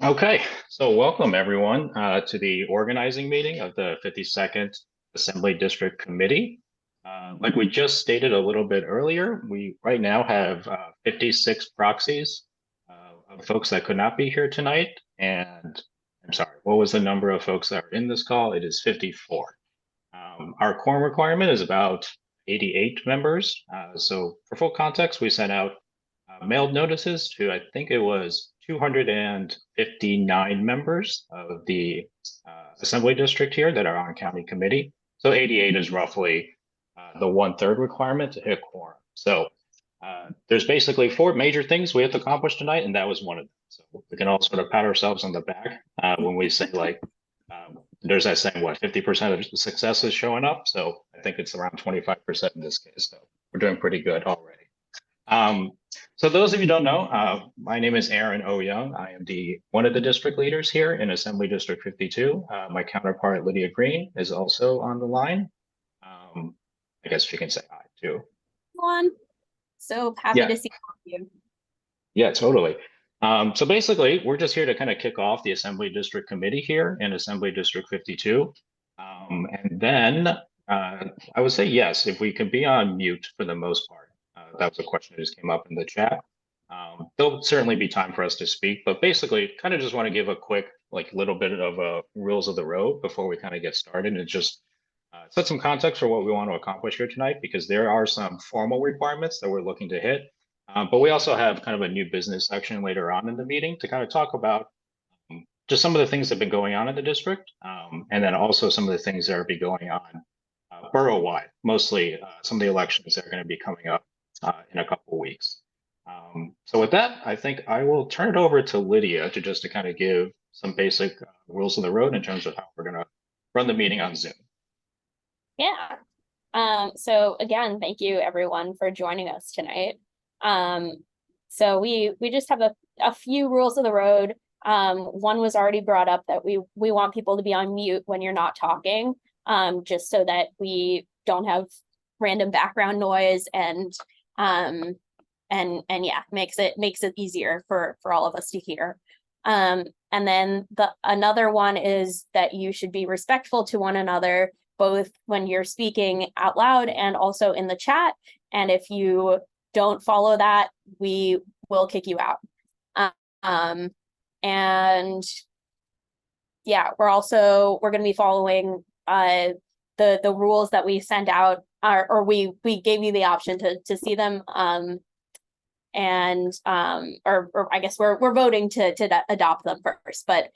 Okay, so welcome everyone to the organizing meeting of the 52nd Assembly District Committee. Like we just stated a little bit earlier, we right now have 56 proxies of folks that could not be here tonight. And I'm sorry, what was the number of folks that are in this call? It is 54. Our quorum requirement is about 88 members. So for full context, we sent out mailed notices to, I think it was 259 members of the Assembly District here that are on County Committee. So 88 is roughly the 1/3 requirement to hit quorum. So there's basically four major things we have to accomplish tonight, and that was one of them. So we can all sort of pat ourselves on the back when we say like, there's that saying, what, 50% of the success is showing up. So I think it's around 25% in this case. So we're doing pretty good already. Um, so those of you who don't know, my name is Aaron O. Young. I am one of the district leaders here in Assembly District 52. My counterpart, Lydia Green, is also on the line. I guess she can say hi too. Everyone. So happy Yeah, to see you. yeah, totally. So basically, we're just here to kind of kick off the Assembly District Committee here in Assembly District 52. And then I would say yes, if we can be on mute for the most part. That was a question that just came up in the chat. There'll certainly be time for us to speak, but basically, kind of just want to give a quick, like, little bit of rules of the road before we kind of get started and just set some context for what we want to accomplish here tonight, because there are some formal requirements that we're looking to hit. But we also have kind of a new business section later on in the meeting to kind of talk about just some of the things that have been going on in the district, and then also some of the things that are be going on borough-wide, mostly some of the elections that are going to be coming up in a couple of weeks. So with that, I think I will turn it over to Lydia to kind of give some basic rules of the road in terms of how we're going to run the meeting on Zoom. Yeah. So again, thank you everyone for joining us tonight. So we just have a few rules of the road. One was already brought up that we want people to be on mute when you're not talking, just so that we don't have random background noise and yeah, makes it easier for all of us to hear. And then another one is that you should be respectful to one another, both when you're speaking out loud and also in the chat. And if you don't follow that, we will kick you out. And yeah, we're going to be following the rules that we sent out, or we gave you the option to see them. And or I guess we're voting to adopt them first, but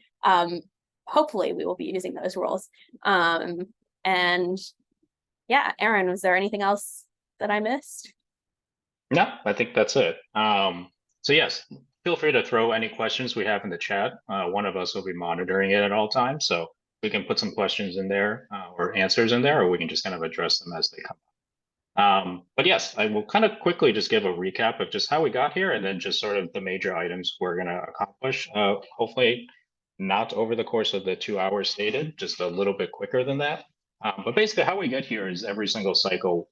hopefully we will be using those rules. And yeah, Aaron, was there anything else that I missed? No, I think that's it. So yes, feel free to throw any questions we have in the chat. One of us will be monitoring it at all times, so we can put some questions in there or answers in there, or we can just kind of address them as they come up. But yes, I will kind of quickly just give a recap of just how we got here and then just sort of the major items we're going to accomplish. Hopefully not over the course of the 2 hours stated, just a little bit quicker than that. But basically how we get here is every single cycle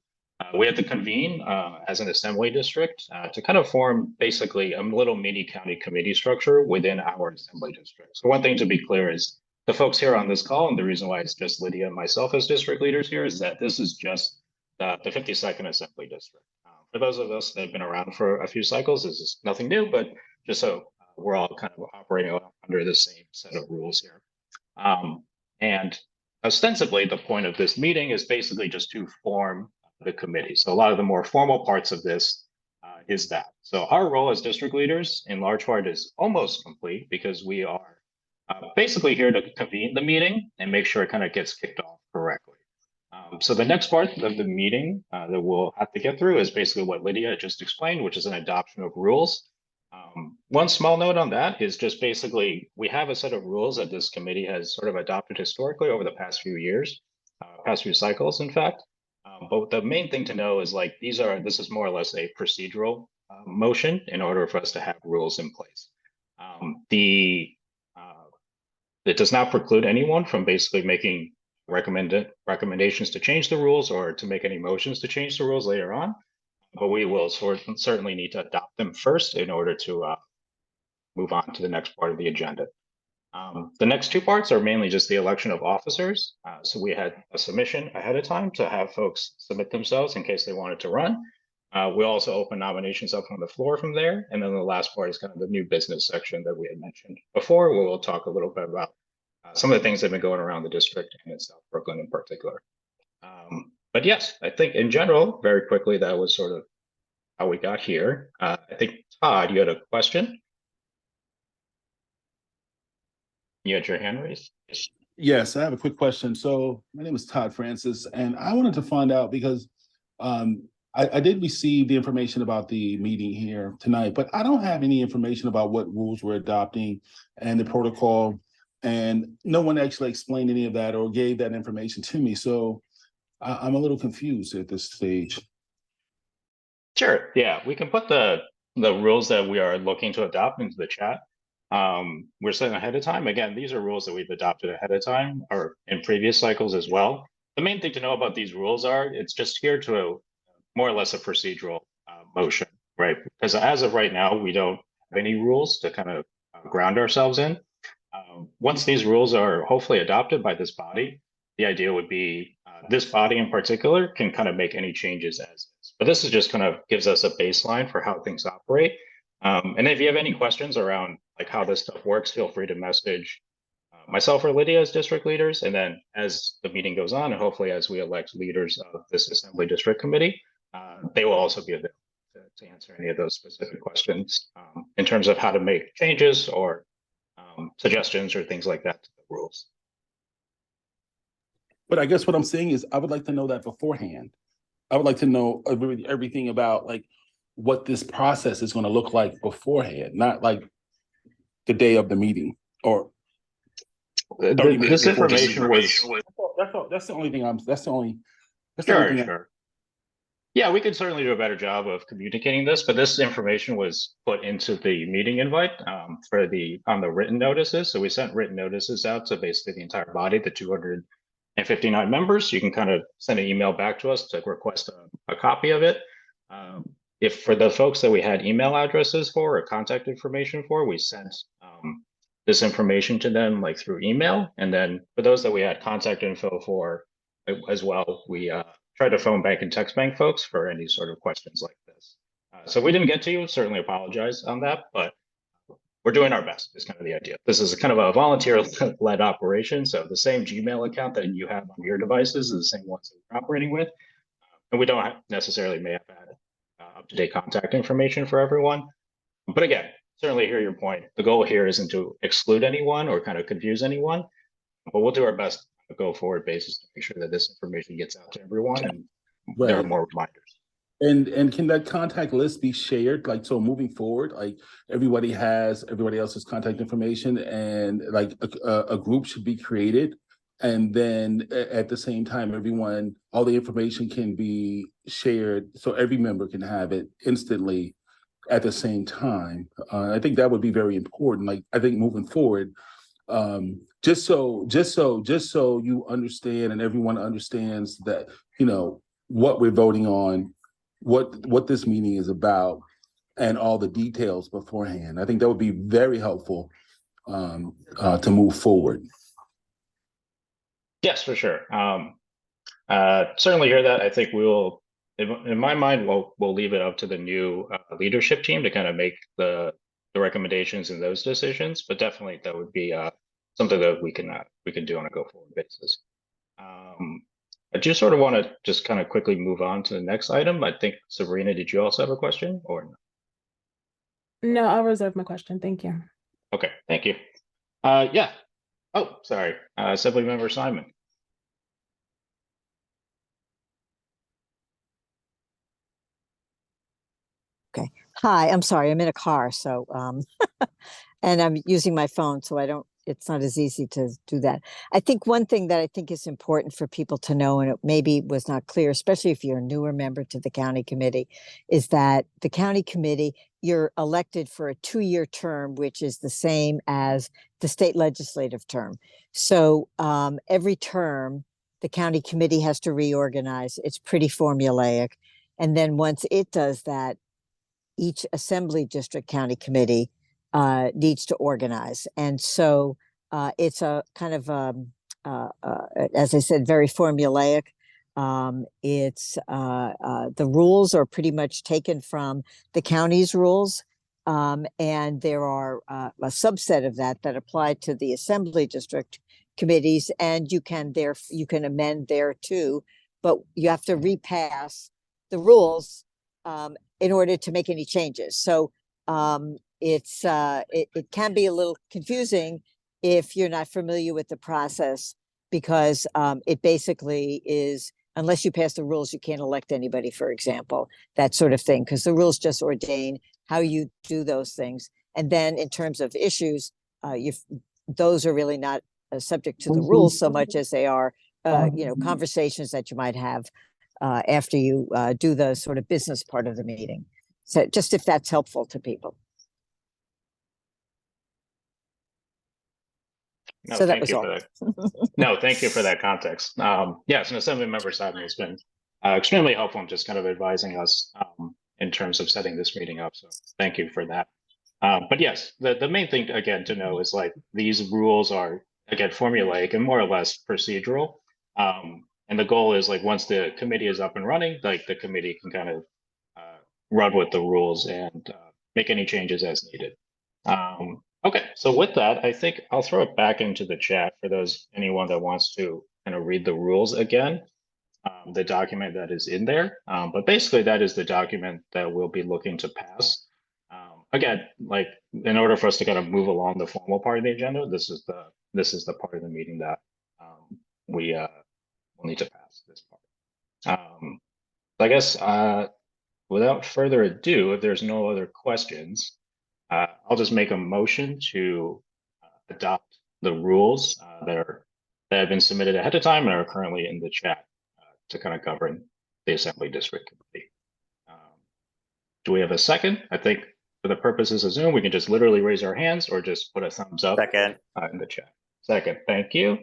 we have to convene as an assembly district to kind of form basically a little mini county committee structure within our assembly district. So one thing to be clear is the folks here on this call, and the reason why it's just Lydia and myself as district leaders here, is that this is just the 52nd Assembly District. For those of us that have been around for a few cycles, this is nothing new, but just so we're all kind of operating under the same set of rules here. And ostensibly, the point of this meeting is basically just to form the committee. So a lot of the more formal parts of this is that. So our role as district leaders, in large part, is almost complete because we are basically here to convene the meeting and make sure it kind of gets kicked off correctly. So the next part of the meeting that we'll have to get through is basically what Lydia just explained, which is an adoption of rules. One small note on that is just basically we have a set of rules that this committee has sort of adopted historically over the past few years, past few cycles, in fact. But the main thing to know is like this is more or less a procedural motion in order for us to have rules in place. It does not preclude anyone from basically making recommendations to change the rules or to make any motions to change the rules later on. But we will certainly need to adopt them first in order to move on to the next part of the agenda. The next two parts are mainly just the election of officers. So we had a submission ahead of time to have folks submit themselves in case they wanted to run. We also open nominations up on the floor from there. And then the last part is kind of the new business section that we had mentioned before, where we'll talk a little bit about some of the things that have been going around the district and in South Brooklyn in particular. But yes, I think in general, very quickly, that was sort of how we got here. I think, Todd, you had a question? You had your hand raised? Yes, I have a quick question. So my name is Todd Francis, and I wanted to find out because I did receive the information about the meeting here tonight, but I don't have any information about what rules we're adopting and the protocol. And no one actually explained any of that or gave that information to me. So I'm a little confused at this stage. Sure. Yeah, we can put the rules that we are looking to adopt into the chat. We're setting ahead of time. Again, these are rules that we've adopted ahead of time or in previous cycles as well. The main thing to know about these rules are it's just here to more or less a procedural motion, right? Because as of right now, we don't have any rules to kind of ground ourselves in. Once these rules are hopefully adopted by this body, the idea would be this body in particular can kind of make any changes as is. But this is just kind of gives us a baseline for how things operate. And if you have any questions around like how this stuff works, feel free to message myself or Lydia as district leaders. And then as the meeting goes on, and hopefully as we elect leaders of this Assembly District Committee, they will also be available to answer any of those specific questions in terms of how to make changes or suggestions or things like that to the rules. But I guess what I'm saying is I would like to know that beforehand. I would like to know everything about like what this process is going to look like beforehand, not like the day of the meeting or 30 minutes. This information was that's the only thing that's the only sure, thing sure. Yeah, we could certainly do a better job of communicating this, but this information was put into the meeting invite for on the written notices. So we sent written notices out to basically the entire body, the 259 members. You can kind of send an email back to us to request a copy of it. If for the folks that we had email addresses for or contact information for, we sent this information to them like through email. And then for those that we had contact info for as well, we try to phone bank and text bank folks for any sort of questions like this. So we didn't get to you, certainly apologize on that, but we're doing our best is kind of the idea. This is kind of a volunteer-led operation. So the same Gmail account that you have on your devices is the same ones that we're operating with. And we don't necessarily may have had up-to-date contact information for everyone. But again, certainly hear your point. The goal here isn't to exclude anyone or kind of confuse anyone, but we'll do our best on a go-forward basis to make sure that this information gets out to everyone and there are more reminders. And can that contact list be shared? Like, so moving forward, like everybody has everybody else's contact information and like a group should be created. And then at the same time, all the information can be shared so every member can have it instantly at the same time. I think that would be very important. Like, I think moving forward, just so you understand and everyone understands that, you know, what we're voting on, what this meeting is about, and all the details beforehand. I think that would be very helpful to move forward. Yes, for sure. Certainly hear that. I think we will, in my mind, we'll leave it up to the new leadership team to kind of make the recommendations and those decisions. But definitely that would be something that we can do on a go forward basis. I just sort of want to just kind of quickly move on to the next item. I think Sabrina, did you also have a question or no? No, I'll reserve my question. Thank you. Okay, thank you. Yeah. Oh, sorry. Assembly Member Simon. Okay. Hi, I'm sorry. I'm in a car, so and I'm using my phone, so it's not as easy to do that. I think one thing that I think is important for people to know, and it maybe was not clear, especially if you're a newer member to the county committee, is that the county committee, you're elected for a 2-year term, which is the same as the state legislative term. So every term, the county committee has to reorganize. It's pretty formulaic. And then once it does that, each assembly district county committee needs to organize. And so It's a kind of, as I said, very formulaic. The rules are pretty much taken from the county's rules. And there are a subset of that apply to the assembly district committees, and you can amend there too, but you have to repass the rules in order to make any changes. So it can be a little confusing if you're not familiar with the process, because it basically is, unless you pass the rules, you can't elect anybody, for example, that sort of thing, because the rules just ordain how you do those things. And then in terms of issues, those are really not subject to the rules so much as they are, conversations that you might have after you do the sort of business part of the meeting. So just if that's helpful to people. No, So that thank was you all. for that. No, thank you for that context. Yes, an assembly member side has been extremely helpful in just kind of advising us in terms of setting this meeting up. So thank you for that. But yes, the main thing again to know is like these rules are again formulaic and more or less procedural. And the goal is like once the committee is up and running, like the committee can kind of run with the rules and make any changes as needed. Okay, so with that, I think I'll throw it back into the chat for anyone that wants to kind of read the rules again, the document that is in there. But basically, that is the document that we'll be looking to pass. Again, like in order for us to kind of move along the formal part of the agenda, this is the part of the meeting that we will need to pass this part. I guess without further ado, if there's no other questions, I'll just make a motion to adopt the rules that have been submitted ahead of time and are currently in the chat to kind of govern the Assembly District Committee. Do we have a second? I think for the purposes of Zoom, we can just literally raise our hands or just put a thumbs up Second. In the chat. Second, thank you.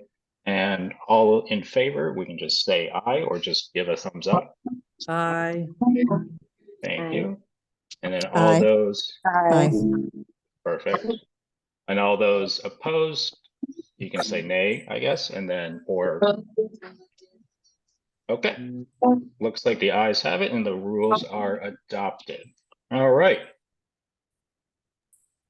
And all in favor, we can just say aye or just give a thumbs up. Aye. Thank you. And then all Aye. those, Aye. perfect. And all those opposed, you can say nay, I guess, and then or. Okay, looks like the ayes have it and the rules are adopted. All right.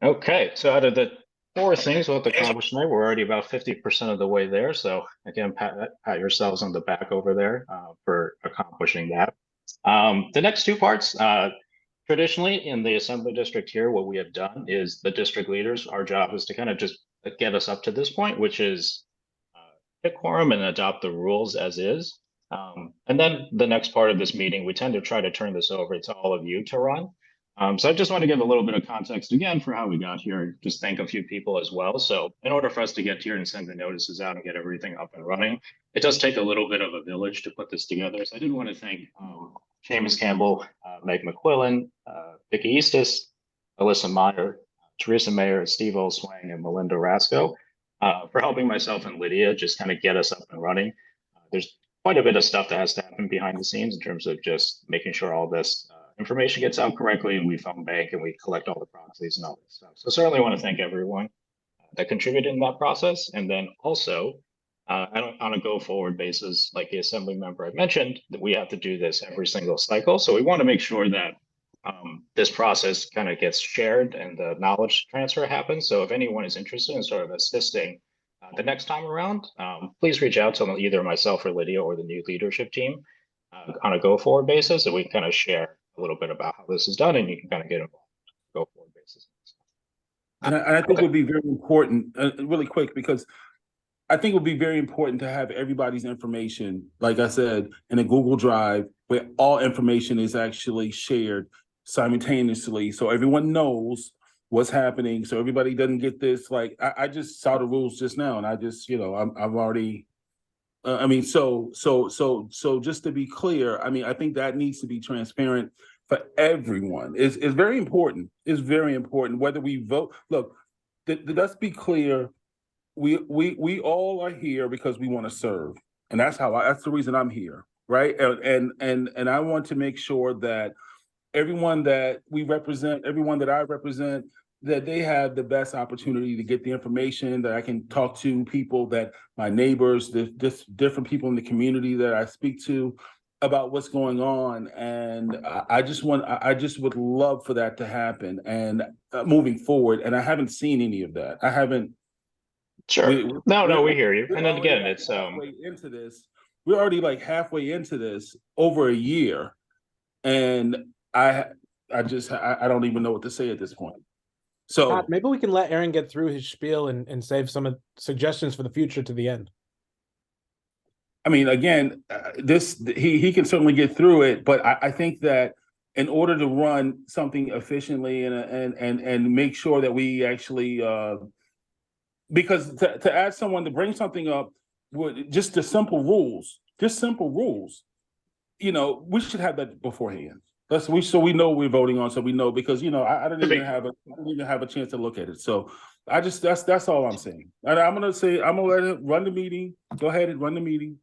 Okay, so out of the 4 things we'll have to accomplish tonight, we're already about 50% of the way there. So again, pat yourselves on the back over there for accomplishing that. The next 2 parts, traditionally in the Assembly District here, what we have done is the district leaders, our job is to kind of just get us up to this point, which is pick quorum and adopt the rules as is. And then the next part of this meeting, we tend to try to turn this over to all of you to run. So I just want to give a little bit of context again for how we got here, just thank a few people as well. So in order for us to get here and send the notices out and get everything up and running, it does take a little bit of a village to put this together. So I did want to thank Seamus Campbell, Meg McQuillan, Vicki Eastis, Alyssa Meyer, Teresa Mayer, Steve Olswang, and Melinda Rasco for helping myself and Lydia just kind of get us up and running. There's quite a bit of stuff that has to happen behind the scenes in terms of just making sure all this information gets out correctly and we phone bank and we collect all the proxies and all that stuff. So certainly want to thank everyone that contributed in that process. And then also on a go forward basis, like the assembly member I mentioned, that we have to do this every single cycle. So we want to make sure that this process kind of gets shared and the knowledge transfer happens. So if anyone is interested in sort of assisting the next time around, please reach out to either myself or Lydia or the new leadership team on a go forward basis, and we can kind of share a little bit about how this is done, and you can kind of get involved on a go forward basis. And I think it would be very important, really quick, because I think it would be very important to have everybody's information, like I said, in a Google Drive where all information is actually shared simultaneously, so everyone knows what's happening, so everybody doesn't get this. Like I just saw the rules just now, and I just, I've already. I mean, so just to be clear, I mean, I think that needs to be transparent for everyone. It's very important. It's very important whether we vote. Look, let's be clear. We all are here because we want to serve, and that's the reason I'm here, right? And I want to make sure that everyone that we represent, everyone that I represent, that they have the best opportunity to get the information, that I can talk to people, that my neighbors, the just different people in the community that I speak to about what's going on. And I just would love for that to happen and moving forward. And I haven't seen any of that. I haven't. Sure. We, No, we we're, hear you. we're And then already again, like it's halfway into this. We're already like halfway into this over a year, and I don't even know what to say at this point. So Todd, maybe we can let Aaron get through his spiel and save some of suggestions for the future to the end. I mean, again, he can certainly get through it, but I think that in order to run something efficiently and make sure that we actually because to ask someone to bring something up with just the simple rules, we should have that beforehand. So we know what we're voting on, so we know, because I didn't even have a chance to look at it. So that's all I'm saying. And I'm gonna let it run the meeting. Go ahead and run the meeting.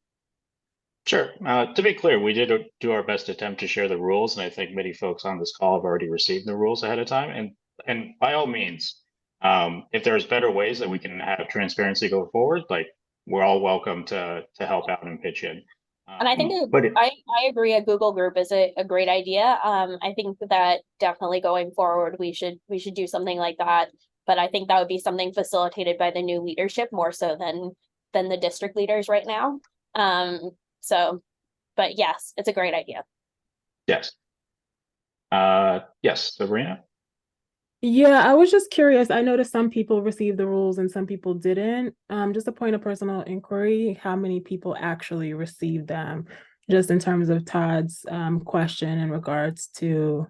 Sure. To be clear, we did do our best attempt to share the rules, and I think many folks on this call have already received the rules ahead of time. And by all means, if there's better ways that we can have transparency go forward, like, we're all welcome to help out and pitch in. And I think but I agree, a Google group is a great idea. I think that definitely going forward we should do something like that. But I think that would be something facilitated by the new leadership more so than the district leaders right now. So, but yes, it's a great idea. yes. Yes, Sabrina. Yeah, I was just curious. I noticed some people received the rules and some people didn't. Just a point of personal inquiry, how many people actually received them, just in terms of Todd's question in regards to,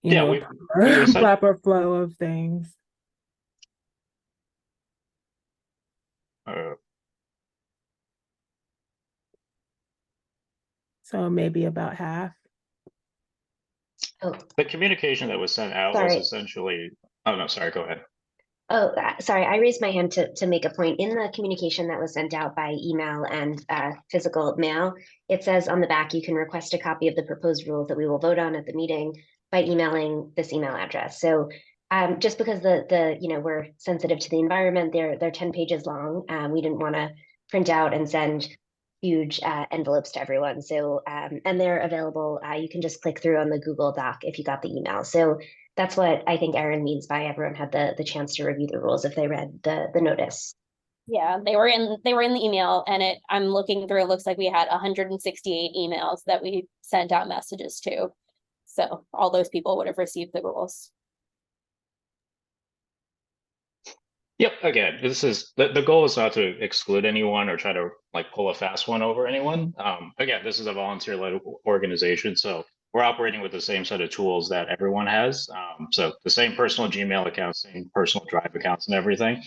We proper flow of things. So maybe about half. Oh, the communication that was sent out was sorry. essentially. Oh no, sorry. Go ahead. Oh, sorry. I raised my hand to make a point. In the communication that was sent out by email and physical mail, it says on the back you can request a copy of the proposed rules that we will vote on at the meeting by emailing this email address. So just because we're sensitive to the environment, they're 10 pages long. We didn't want to print out and send huge envelopes to everyone. So and they're available. You can just click through on the Google Doc if you got the email. So that's what I think Aaron means by everyone had the chance to review the rules if they read the notice. Yeah, they were in the email, and I'm looking through, it looks like we had 168 emails that we sent out messages to. So all those people would have received the rules. Yep. Again, this is the goal is not to exclude anyone or try to pull a fast one over anyone. Again, this is a volunteer-led organization, so we're operating with the same set of tools that everyone has. So the same personal Gmail accounts, same personal Drive accounts, and everything.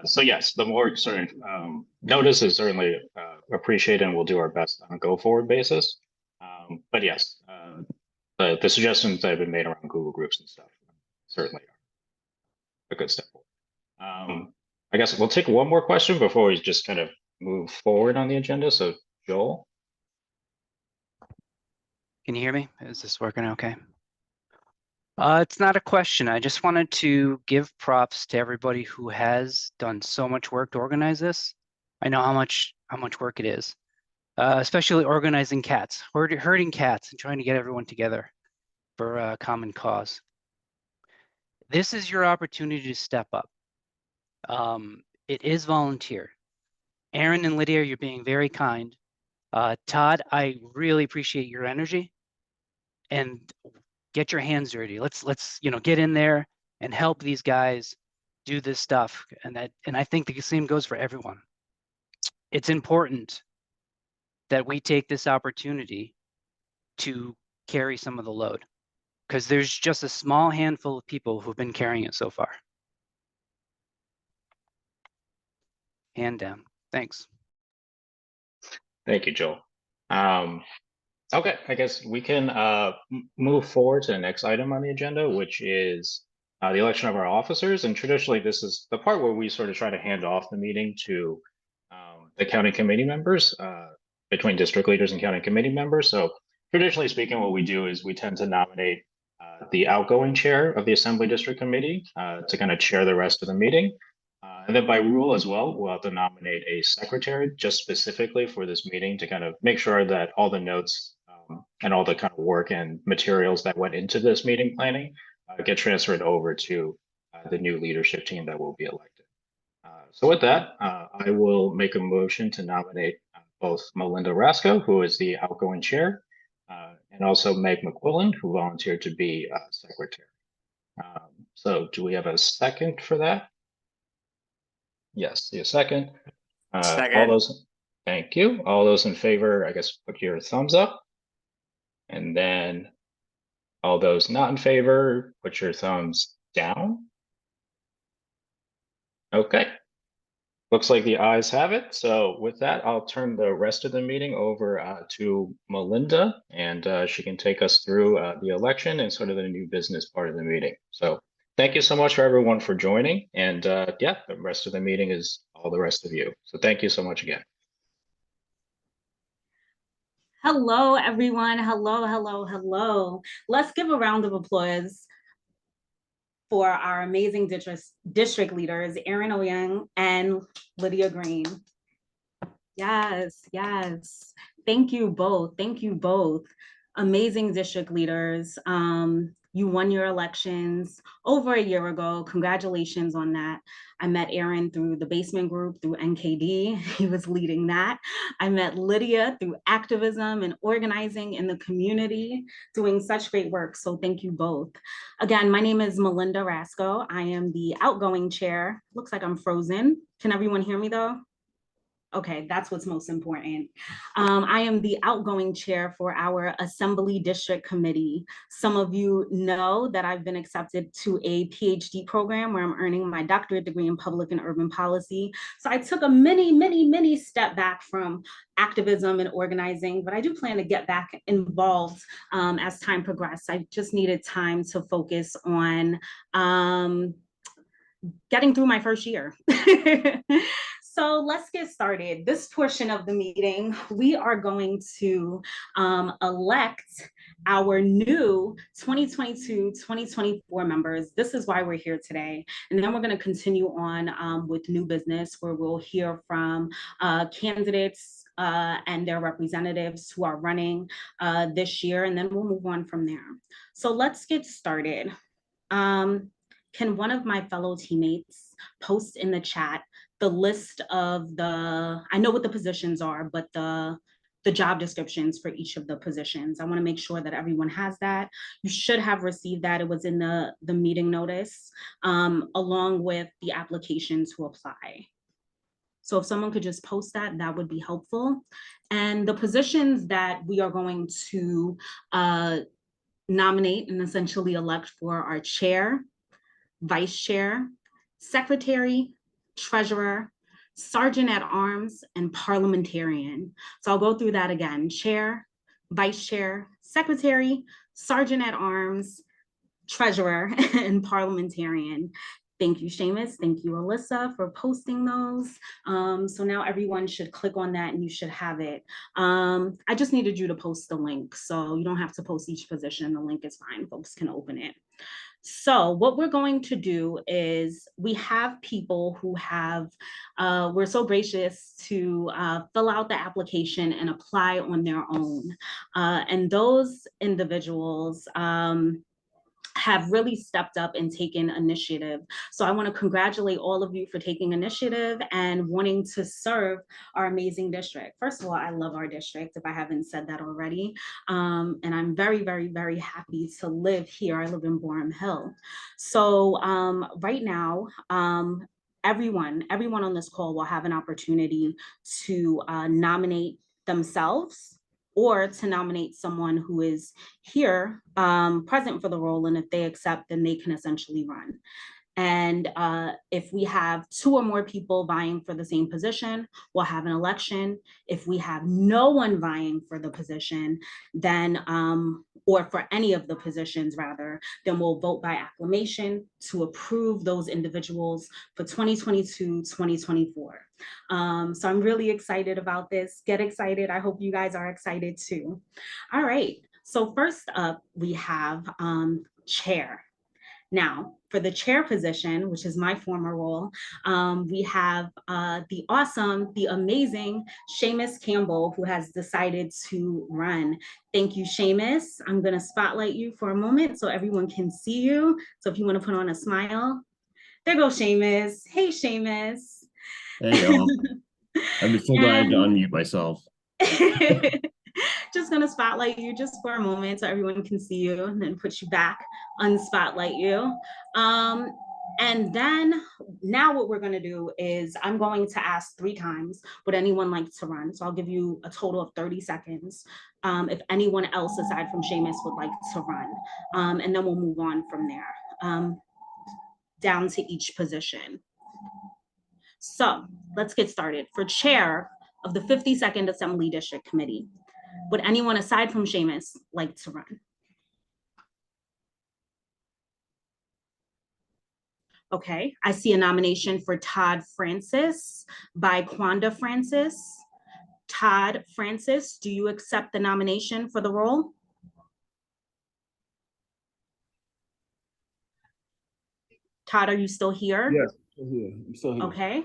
So yes, the more sort of notice is certainly appreciated, and we'll do our best on a go-forward basis. But yes, the suggestions that have been made around Google Groups and stuff certainly are a good step forward. I guess we'll take one more question before we just kind of move forward on the agenda. So, Joel. Can you hear me? Is this working okay? It's not a question. I just wanted to give props to everybody who has done so much work to organize this. I know how much work it is, especially organizing cats, herding cats, and trying to get everyone together for a common cause. This is your opportunity to step up. It is volunteer. Aaron and Lydia, you're being very kind. Todd, I really appreciate your energy, and get your hands dirty. Let's get in there and help these guys do this stuff. And I think the same goes for everyone. It's important that we take this opportunity to carry some of the load, because there's just a small handful of people who've been carrying it so far. Hand down. Thanks. Thank you, Joel. Okay, I guess we can move forward to the next item on the agenda, which is the election of our officers. And traditionally, this is the part where we sort of try to hand off the meeting to the county committee members, between district leaders and county committee members. So traditionally speaking, what we do is we tend to nominate the outgoing chair of the Assembly District Committee to kind of chair the rest of the meeting. And then by rule as well, we'll have to nominate a secretary just specifically for this meeting to kind of make sure that all the notes and all the kind of work and materials that went into this meeting planning get transferred over to the new leadership team that will be elected. So with that, I will make a motion to nominate both Melinda Rasco, who is the outgoing chair, and also Meg McQuillan, who volunteered to be secretary. So do we have a second for that? Yes, see a second. All those, thank you. All those in favor, I guess, put your thumbs up. And then all those not in favor, put your thumbs down. Okay. Looks like the ayes have it. So with that, I'll turn the rest of the meeting over to Melinda, and she can take us through the election and sort of the new business part of the meeting. So thank you so much for everyone for joining. And yeah, the rest of the meeting is all the rest of you. So thank you so much again. Hello, everyone. Hello, hello, hello. Let's give a round of applause for our amazing district leaders, Erin Oyang and Lydia Green. Yes, yes. Thank you both. Thank you both. Amazing district leaders. You won your elections over a year ago. Congratulations on that. I met Erin through the basement group, through NKD. He was leading that. I met Lydia through activism and organizing in the community, doing such great work. So thank you both. Again, my name is Melinda Rasco. I am the outgoing chair. Looks like I'm frozen. Can everyone hear me though? Okay, that's what's most important. I am the outgoing chair for our Assembly District Committee. Some of you know that I've been accepted to a PhD program where I'm earning my doctorate degree in public and urban policy. So I took a mini step back from activism and organizing, but I do plan to get back involved as time progressed. I just needed time to focus on getting through my first year. So let's get started. This portion of the meeting, we are going to elect our new 2022-2024 members. This is why we're here today. And then we're going to continue on with new business, where we'll hear from candidates and their representatives who are running this year, and then we'll move on from there. So let's get started. Can one of my fellow teammates post in the chat the list of I know what the positions are, but the job descriptions for each of the positions? I want to make sure that everyone has that. You should have received that. It was in the meeting notice, along with the application to apply. So if someone could just post that, that would be helpful. And the positions that we are going to nominate and essentially elect for our chair, vice chair, secretary, treasurer, sergeant at arms, and parliamentarian. So I'll go through that again: chair, vice chair, secretary, sergeant at arms, treasurer, and parliamentarian. Thank you, Seamus. Thank you, Alyssa, for posting those. So now everyone should click on that and you should have it. I just needed you to post the link, so you don't have to post each position. The link is fine. Folks can open it. So what we're going to do is, we have people who have, we're so gracious to fill out the application and apply on their own. And those individuals have really stepped up and taken initiative. So I want to congratulate all of you for taking initiative and wanting to serve our amazing district. First of all, I love our district, if I haven't said that already. And I'm very, very, very happy to live here. I live in Borum Hill. So right now, everyone on this call will have an opportunity to nominate themselves, or to nominate someone who is here present for the role. And if they accept, then they can essentially run. And if we have 2 or more people vying for the same position, we'll have an election. If we have no one vying for the position, then, or for any of the positions rather, then we'll vote by acclamation to approve those individuals for 2022-2024. So I'm really excited about this. Get excited. I hope you guys are excited too. All right. So first up, we have chair. Now, for the chair position, which is my former role, we have the awesome, the amazing Seamus Campbell, who has decided to run. Thank you, Seamus. I'm going to spotlight you for a moment so everyone can see you. So if you want to put on a smile, there goes Seamus. Hey, Seamus. Hey, y'all. I'm just so glad to unmute myself. Just gonna spotlight you just for a moment so everyone can see you, and then put you back, unspotlight you. And then now what we're gonna do is I'm going to ask 3 times, would anyone like to run? So I'll give you a total of 30 seconds. If anyone else aside from Seamus would like to run, and then we'll move on from there, down to each position. So let's get started. For chair of the 52nd Assembly District Committee, would anyone aside from Seamus like to run? Okay, I see a nomination for Todd Francis by Quanda Francis. Todd Francis, do you accept the nomination for the role? Todd, are you still here? Yes, I'm still here. Okay.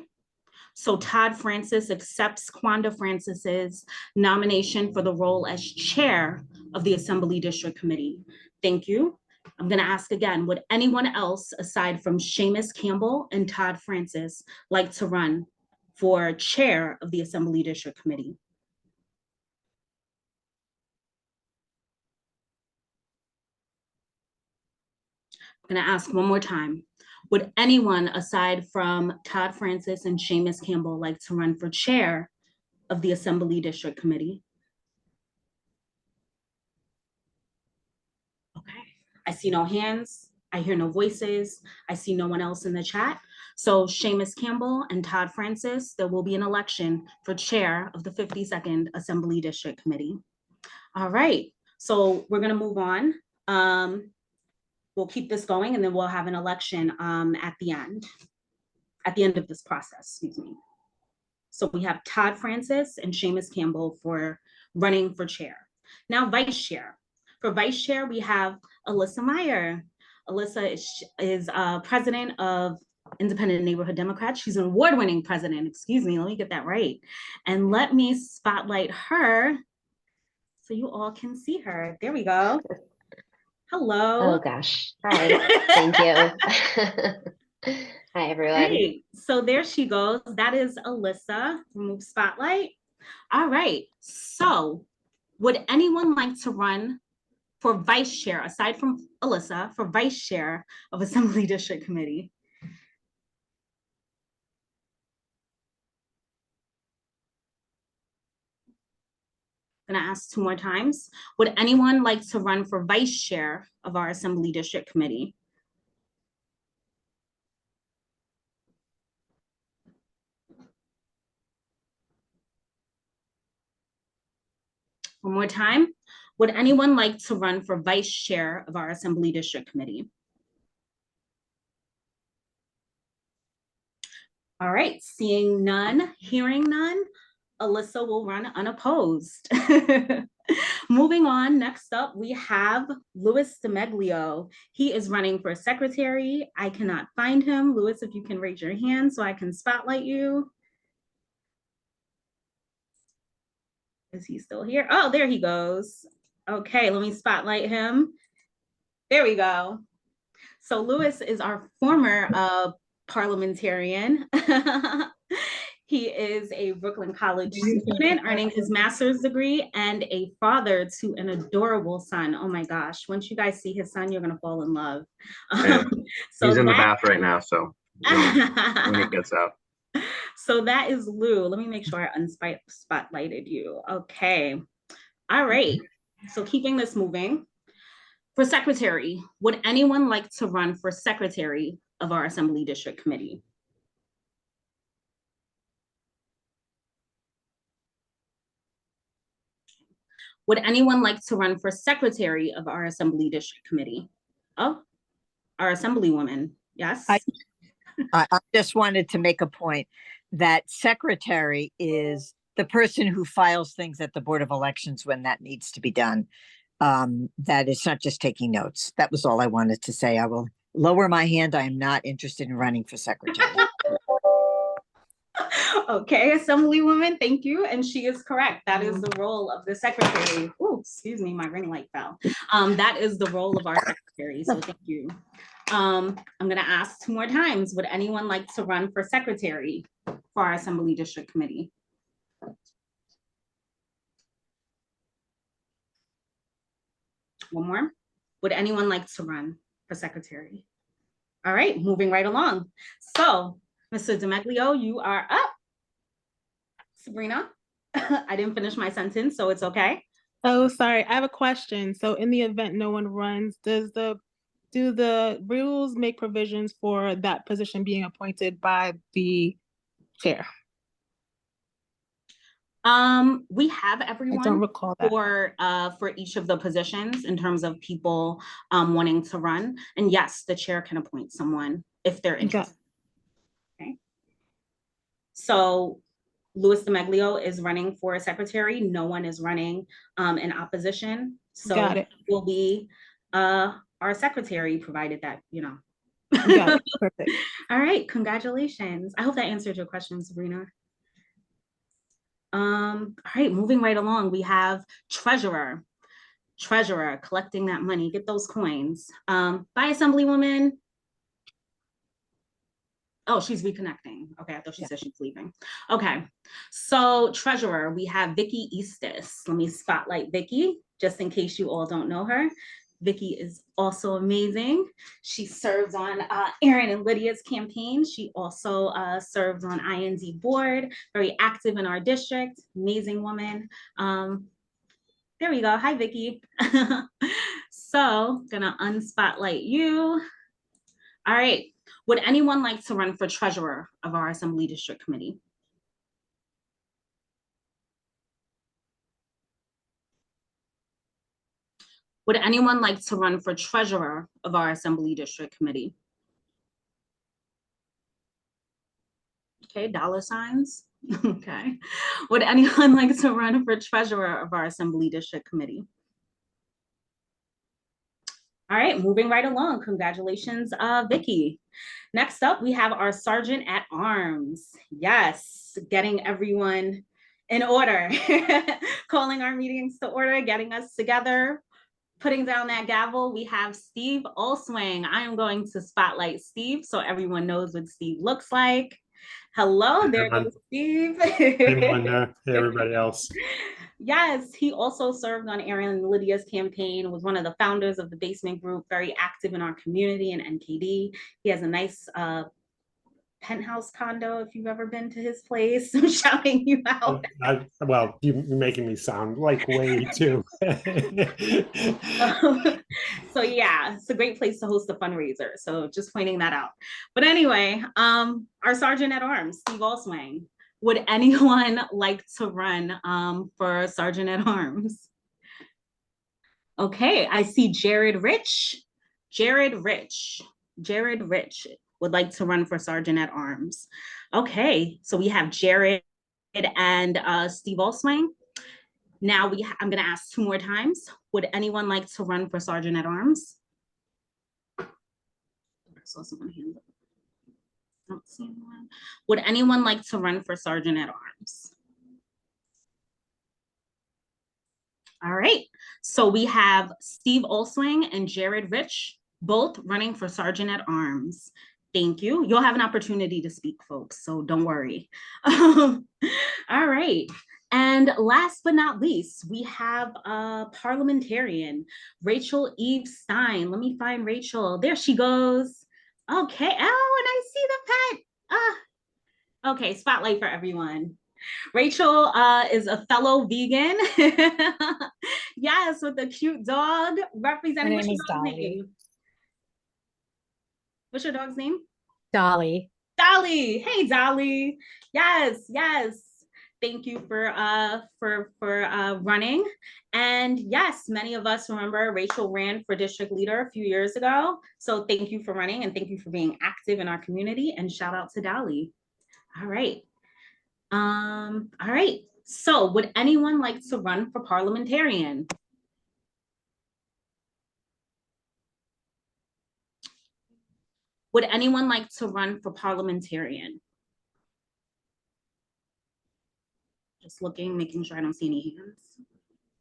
So Todd Francis accepts Quanda Francis's nomination for the role as chair of the Assembly District Committee. Thank you. I'm going to ask again, would anyone else aside from Seamus Campbell and Todd Francis like to run for chair of the Assembly District Committee? I'm going to ask one more time. Would anyone aside from Todd Francis and Seamus Campbell like to run for chair of the Assembly District Committee? Okay, I see no hands. I hear no voices. I see no one else in the chat. So Seamus Campbell and Todd Francis, there will be an election for chair of the 52nd Assembly District Committee. All right, so we're going to move on. We'll keep this going, and then we'll have an election at the end of this process, excuse me. So we have Todd Francis and Seamus Campbell for running for chair. Now, vice chair. For vice chair, we have Alyssa Meyer. Alyssa is president of Independent Neighborhood Democrats. She's an award-winning president, excuse me, let me get that right. And let me spotlight her so you all can see her. There we go. Hello. Oh gosh. Hi. Thank you. Hi, everyone. Great. So there she goes. That is Alyssa. Remove spotlight. All right. So would anyone like to run for vice chair, aside from Alyssa, for vice chair of Assembly District Committee? I'm going to ask 2 more times. Would anyone like to run for vice chair of our Assembly District Committee? One more time. Would anyone like to run for vice chair of our Assembly District Committee? All right, seeing none, hearing none, Alyssa will run unopposed. Moving on, next up, we have Louis DeMeglio. He is running for secretary. I cannot find him. Louis, if you can raise your hand so I can spotlight you. Is he still here? Oh, there he goes. Okay, let me spotlight him. There we go. So Louis is our former parliamentarian. He is a Brooklyn College student earning his master's degree and a father to an adorable son. Oh my gosh, once you guys see his son, you're gonna fall in love. So he's in the bath right now, so when he gets out. So that is Lou. Let me make sure I unspotlighted you. Okay. All right. So keeping this moving. For secretary, would anyone like to run for secretary of our Assembly District Committee? Would anyone like to run for secretary of our Assembly District Committee? Oh, our Assemblywoman, yes? I just wanted to make a point that secretary is the person who files things at the Board of Elections when that needs to be done. that it's not just taking notes. That was all I wanted to say. I will lower my hand. I am not interested in running for secretary. Okay, Assemblywoman, thank you. And she is correct. That is the role of the secretary. Oh, excuse me, my ring light fell. That is the role of our secretary. So thank you. I'm going to ask 2 more times. Would anyone like to run for secretary for our Assembly District Committee? One more. Would anyone like to run for secretary? All right, moving right along. So, Mr. DeMeglio, you are up. Sabrina, I didn't finish my sentence, so it's okay. Oh, sorry. I have a question. So in the event no one runs, do the rules make provisions for that position being appointed by the chair? We have I don't everyone recall that. for each of the positions in terms of people wanting to run. And yes, the chair can appoint someone if they're interested. Okay. So Louis DeMeglio is running for secretary. No one is running in opposition. So Got it. will be our secretary, provided that, you know. Got it. Perfect. All right, congratulations. I hope that answered your question, Sabrina. All right, moving right along, we have treasurer. Treasurer, collecting that money, get those coins. Bye, Assemblywoman. Oh, she's reconnecting. Okay, I thought she said she's leaving. Okay, so treasurer, we have Vicky Eastis. Let me spotlight Vicky, just in case you all don't know her. Vicky is also amazing. She serves on Aaron and Lydia's campaign. She also serves on IND board, very active in our district, amazing woman. There we go. Hi, Vicky. So gonna unspotlight you. All right. Would anyone like to run for treasurer of our Assembly District Committee? Would anyone like to run for treasurer of our Assembly District Committee? Okay, dollar signs. Okay. Would anyone like to run for treasurer of our Assembly District Committee? All right, moving right along. Congratulations, Vicky. Next up, we have our Sergeant at Arms. Yes, getting everyone in order, calling our meetings to order, getting us together, putting down that gavel. We have Steve Olswing. I am going to spotlight Steve so everyone knows what Steve looks like. Hello, there goes Steve. Hey, Melinda. Hey, everybody else. Yes, he also served on Aaron and Lydia's campaign, was one of the founders of the Basement Group, very active in our community and NKD. He has a nice penthouse condo, if you've ever been to his place. I'm shouting you out. Well, you're making me sound like way too. So yeah, it's a great place to host a fundraiser. So just pointing that out. But anyway, our Sergeant at Arms, Steve Olswing. Would anyone like to run for Sergeant at Arms? Okay, I see Jared Rich. Jared Rich would like to run for Sergeant at Arms. Okay, so we have Jared and Steve Olswing. Now I'm gonna ask 2 more times. Would anyone like to run for Sergeant at Arms? I saw someone hand up. I don't see anyone. Would anyone like to run for Sergeant at Arms? All right, so we have Steve Olswing and Jared Rich, both running for Sergeant at Arms. Thank you. You'll have an opportunity to speak, folks, so don't worry. All right. And last but not least, we have a parliamentarian, Rachel Eve Stein. Let me find Rachel. There she goes. Okay. Oh, and I see the pet. Okay, spotlight for everyone. Rachel is a fellow vegan. Yes, with a cute dog representing. My name is Dolly. What's your dog's name? Dolly. Dolly. Hey, Dolly. Yes, yes. Thank you for running. And yes, many of us remember Rachel ran for district leader a few years ago. So thank you for running and thank you for being active in our community, and shout out to Dolly. All right. All right. So would anyone like to run for parliamentarian? Would anyone like to run for parliamentarian? Just looking, making sure I don't see any hands.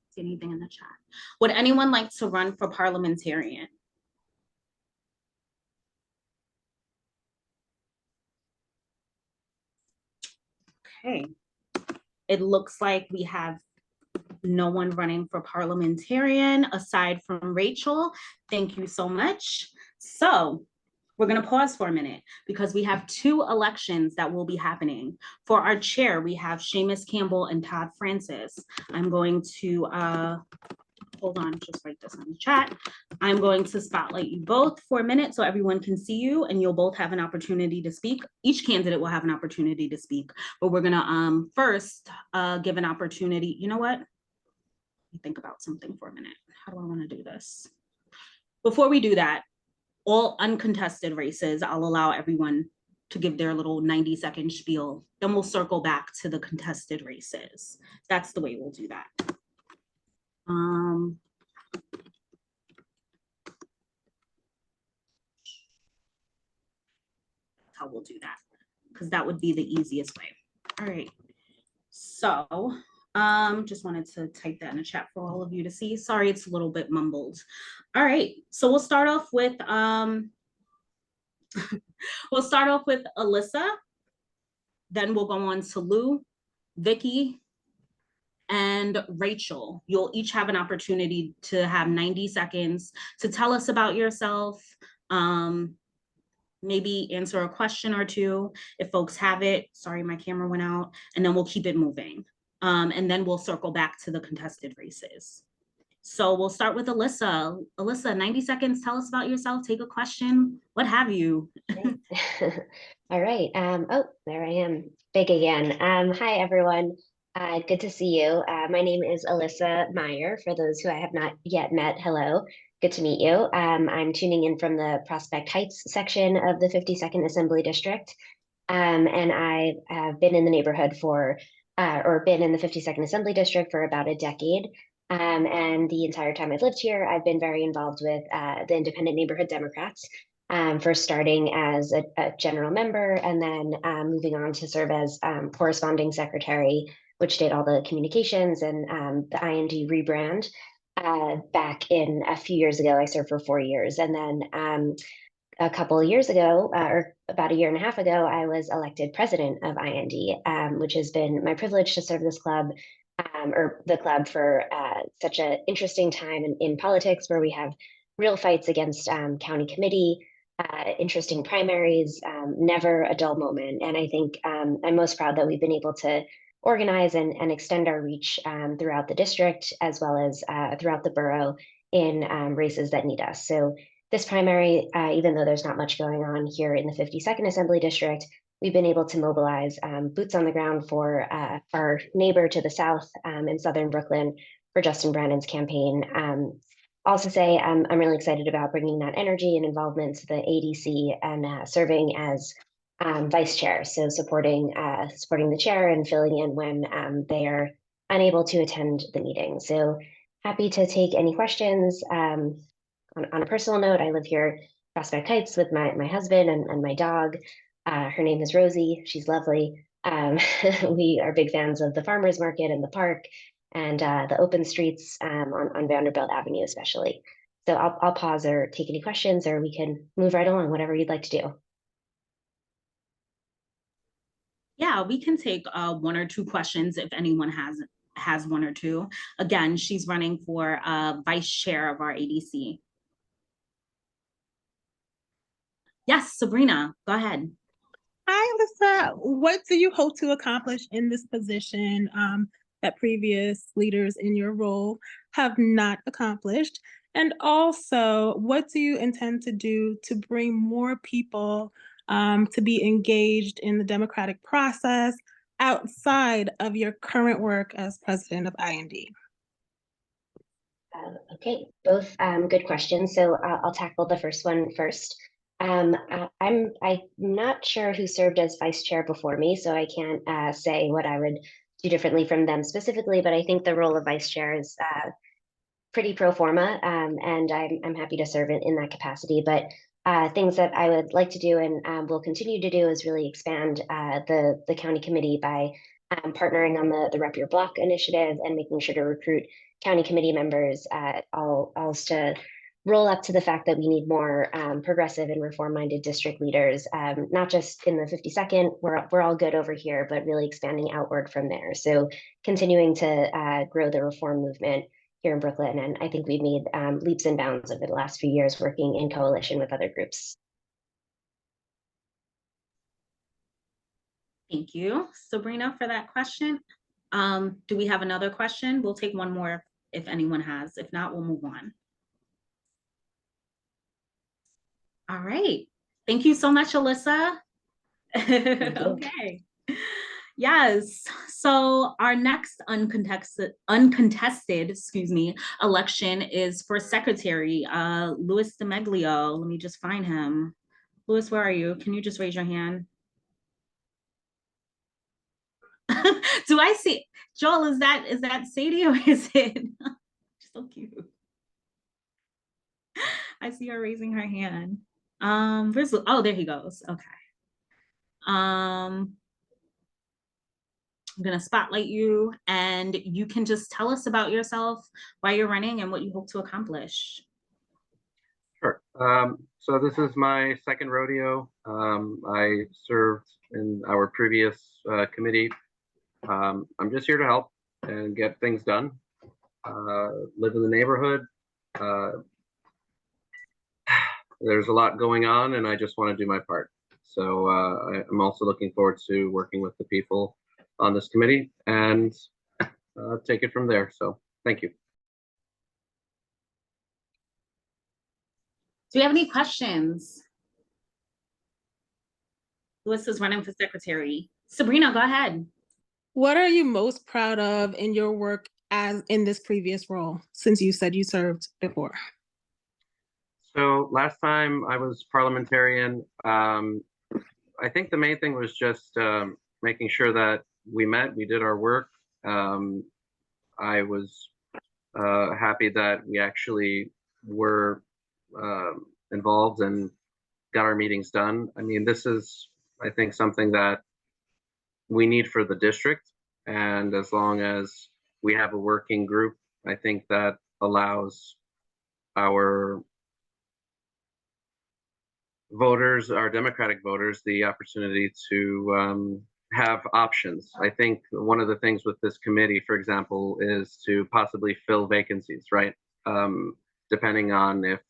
See anything in the chat? Would anyone like to run for parliamentarian? Okay. It looks like we have no one running for parliamentarian aside from Rachel. Thank you so much. So we're going to pause for a minute because we have 2 elections that will be happening. For our chair, we have Seamus Campbell and Todd Francis. I'm going to, hold on, just write this in the chat. I'm going to spotlight you both for a minute so everyone can see you and you'll both have an opportunity to speak. Each candidate will have an opportunity to speak, but we're gonna first give an opportunity. You know what? Let me think about something for a minute. How do I wanna do this? Before we do that, all uncontested races, I'll allow everyone to give their little 90-second spiel. Then we'll circle back to the contested races. That's the way we'll do that. How we'll do that, because that would be the easiest way. All right. So just wanted to type that in the chat for all of you to see. Sorry, it's a little bit mumbled. All right. So we'll start off with Alyssa. Then we'll go on to Lou, Vicky, and Rachel. You'll each have an opportunity to have 90 seconds to tell us about yourself, maybe answer a question or two if folks have it. Sorry, my camera went out, and then we'll keep it moving. And then we'll circle back to the contested races. So we'll start with Alyssa. Alyssa, 90 seconds, tell us about yourself, take a question, what have you. All right. Oh, there I am, big again. Hi, everyone. Good to see you. My name is Alyssa Meyer. For those who I have not yet met, hello. Good to meet you. I'm tuning in from the Prospect Heights section of the 52nd Assembly District. And I have been in the neighborhood for, or been in the 52nd Assembly District for about a decade. And the entire time I've lived here, I've been very involved with the Independent Neighborhood Democrats, first starting as a general member and then moving on to serve as corresponding secretary, which did all the communications and the IND rebrand. Back in a few years ago, I served for 4 years. And then a couple of years ago, or about a year and a half ago, I was elected president of IND, which has been my privilege to serve this club, or the club, for such an interesting time in politics, where we have real fights against county committee, interesting primaries, never a dull moment. And I think I'm most proud that we've been able to organize and extend our reach throughout the district, as well as throughout the borough in races that need us. So this primary, even though there's not much going on here in the 52nd Assembly District, we've been able to mobilize boots on the ground for our neighbor to the south in southern Brooklyn for Justin Brannon's campaign. Also say I'm really excited about bringing that energy and involvement to the ADC and serving as vice chair, so supporting the chair and filling in when they are unable to attend the meeting. So happy to take any questions. On a personal note, I live here, Prospect Heights, with my husband and my dog. Her name is Rosie. She's lovely. We are big fans of the farmers market and the park and the open streets on Vanderbilt Avenue, especially. So I'll pause or take any questions, or we can move right along, whatever you'd like to do. Yeah, we can take 1 or 2 questions if anyone has 1 or 2. Again, she's running for vice chair of our ADC. Yes, Sabrina, go ahead. Hi, Alyssa. What do you hope to accomplish in this position that previous leaders in your role have not accomplished? And also, what do you intend to do to bring more people to be engaged in the democratic process outside of your current work as president of IND? Okay, both good questions. So I'll tackle the first one first. I'm not sure who served as vice chair before me, so I can't say what I would do differently from them specifically, but I think the role of vice chair is pretty pro forma, and I'm happy to serve in that capacity. But things that I would like to do and will continue to do is really expand the county committee by partnering on the Rep Your Block initiative and making sure to recruit county committee members, all to roll up to the fact that we need more progressive and reform-minded district leaders, not just in the 52nd, we're all good over here, but really expanding outward from there. So continuing to grow the reform movement here in Brooklyn. And I think we've made leaps and bounds over the last few years working in coalition with other groups. Thank you, Sabrina, for that question. Do we have another question? We'll take one more if anyone has. If not, we'll move on. All right. Thank you so much, Alyssa. Okay. Yes. So our next uncontested, excuse me, election is for secretary, Louis DeMeglio. Let me just find him. Louis, where are you? Can you just raise your hand? Do I see Joel? Is that Sadie or is it so cute? I see her raising her hand. Where's oh, there he goes. Okay. I'm gonna spotlight you and you can just tell us about yourself, why you're running and what you hope to accomplish. Sure. So this is my second rodeo. I served in our previous committee. I'm just here to help and get things done. Live in the neighborhood. There's a lot going on and I just want to do my part. So I'm also looking forward to working with the people on this committee and take it from there. So thank you. Do you have any questions? Louis is running for secretary. Sabrina, go ahead. What are you most proud of in your work as in this previous role, since you said you served before? So last time I was parliamentarian, I think the main thing was just making sure that we did our work. I was happy that we actually were involved and got our meetings done. I mean, this is, I think, something that we need for the district. And as long as we have a working group, I think that allows our voters, our Democratic voters, the opportunity to have options. I think one of the things with this committee, for example, is to possibly fill vacancies, right? Depending on if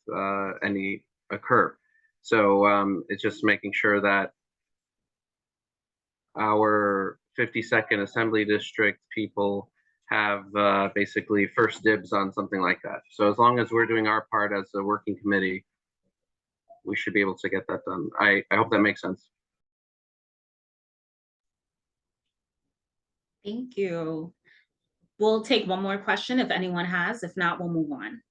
any occur. So it's just making sure that our 52nd Assembly District people have basically first dibs on something like that. So as long as we're doing our part as a working committee, we should be able to get that done. I hope that makes sense. Thank you. We'll take one more question if anyone has. If not, we'll move on.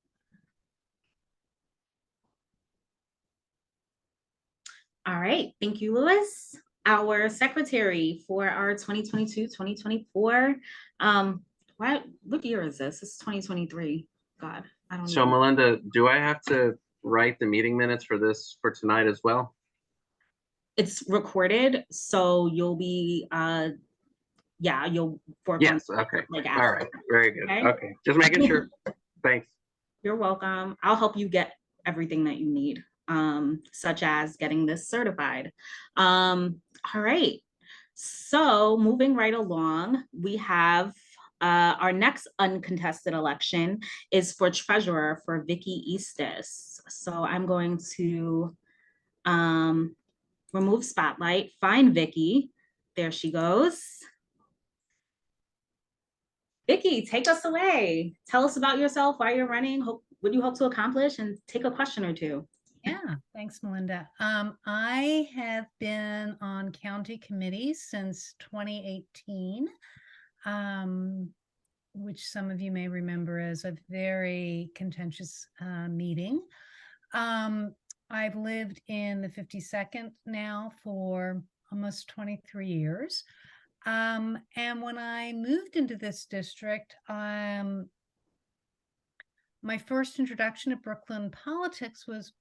All right. Thank you, Louis. Our secretary for our 2022-2024. What year is this? It's 2023. God, I don't know. So Melinda, do I have to write the meeting minutes for this for tonight as well? It's recorded, so you'll be yeah, you'll work on. Yes, okay. Like all right, very good. Okay, okay. Just making sure. Thanks. You're welcome. I'll help you get everything that you need, such as getting this certified. All right, so moving right along, we have our next uncontested election is for treasurer for Vicky Eastis. So I'm going to remove spotlight, find Vicky. There she goes. Vicky, take us away. Tell us about yourself, why you're running, what you hope to accomplish, and take a question or two. Yeah, thanks, Melinda. I have been on county committees since 2018, which some of you may remember as a very contentious meeting. I've lived in the 52nd now for almost 23 years. And when I moved into this district, my first introduction to Brooklyn politics was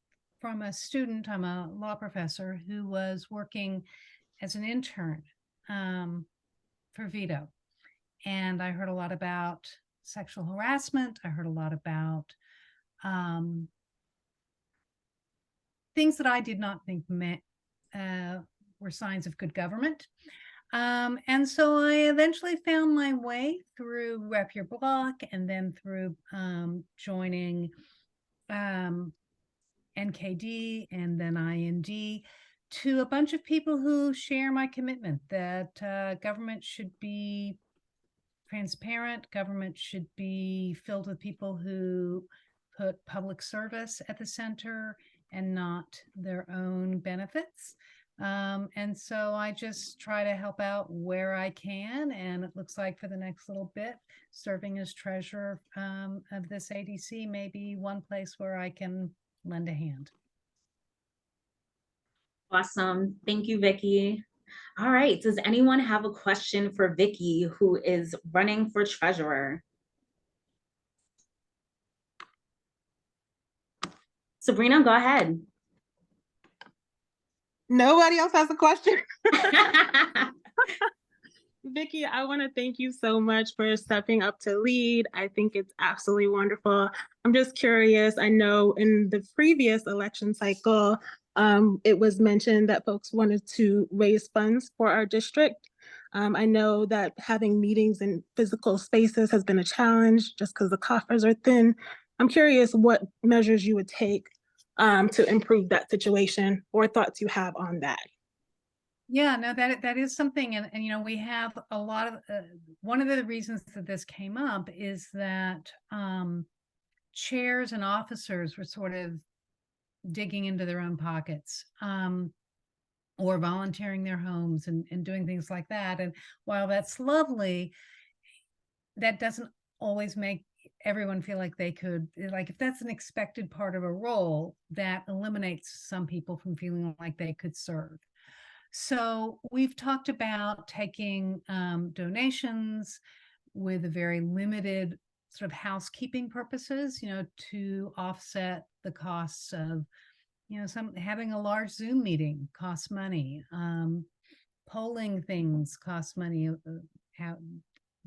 from a student. I'm a law professor who was working as an intern for Vito. And I heard a lot about sexual harassment. I heard a lot about things that I did not think were signs of good government. And so I eventually found my way through Rep Your Block and then through joining NKD and then IND to a bunch of people who share my commitment that government should be transparent. Government should be filled with people who put public service at the center and not their own benefits. And so I just try to help out where I can. And it looks like for the next little bit, serving as treasurer of this ADC may be one place where I can lend a hand. Awesome. Thank you, Vicki. All right. Does anyone have a question for Vicki, who is running for treasurer? Sabrina, go ahead. Nobody else has a question? Vicki, I want to thank you so much for stepping up to lead. I think it's absolutely wonderful. I'm just curious. I know in the previous election cycle, it was mentioned that folks wanted to raise funds for our district. I know that having meetings in physical spaces has been a challenge just because the coffers are thin. I'm curious what measures you would take to improve that situation or thoughts you have on that. Yeah, no, that is something, and you know, we have a lot of one of the reasons that this came up is that chairs and officers were sort of digging into their own pockets or volunteering their homes and doing things like that. And while that's lovely, that doesn't always make everyone feel like they could, like if that's an expected part of a role, that eliminates some people from feeling like they could serve. So we've talked about taking donations with a very limited sort of housekeeping purposes, you know, to offset the costs of, you know, having a large Zoom meeting costs money. Polling things cost money.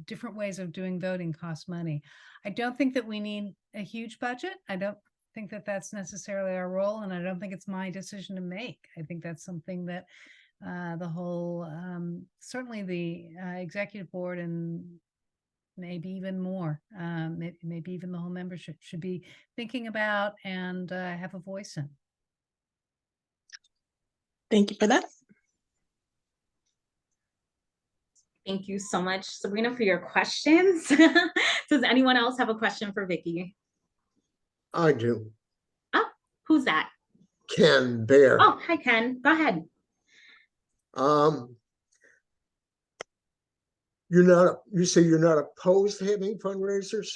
Different ways of doing voting cost money. I don't think that we need a huge budget. I don't think that that's necessarily our role, and I don't think it's my decision to make. I think that's something that the whole, certainly the executive board and maybe even more, maybe even the whole membership should be thinking about and have a voice in. Thank you for that. Thank you so much, Sabrina, for your questions. Does anyone else have a question for Vicki? I do. Oh, who's that? Ken Bear. Oh, hi, Ken. Go ahead. You say you're not opposed to having fundraisers?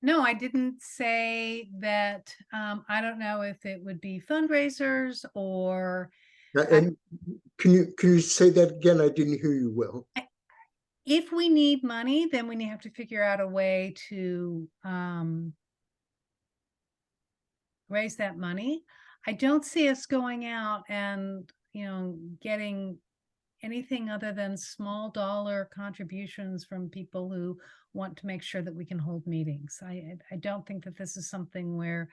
No, I didn't say that. I don't know if it would be fundraisers or. And can you say that again? I didn't hear you well. If we need money, then we have to figure out a way to raise that money. I don't see us going out and, you know, getting anything other than small dollar contributions from people who want to make sure that we can hold meetings. I don't think that this is something where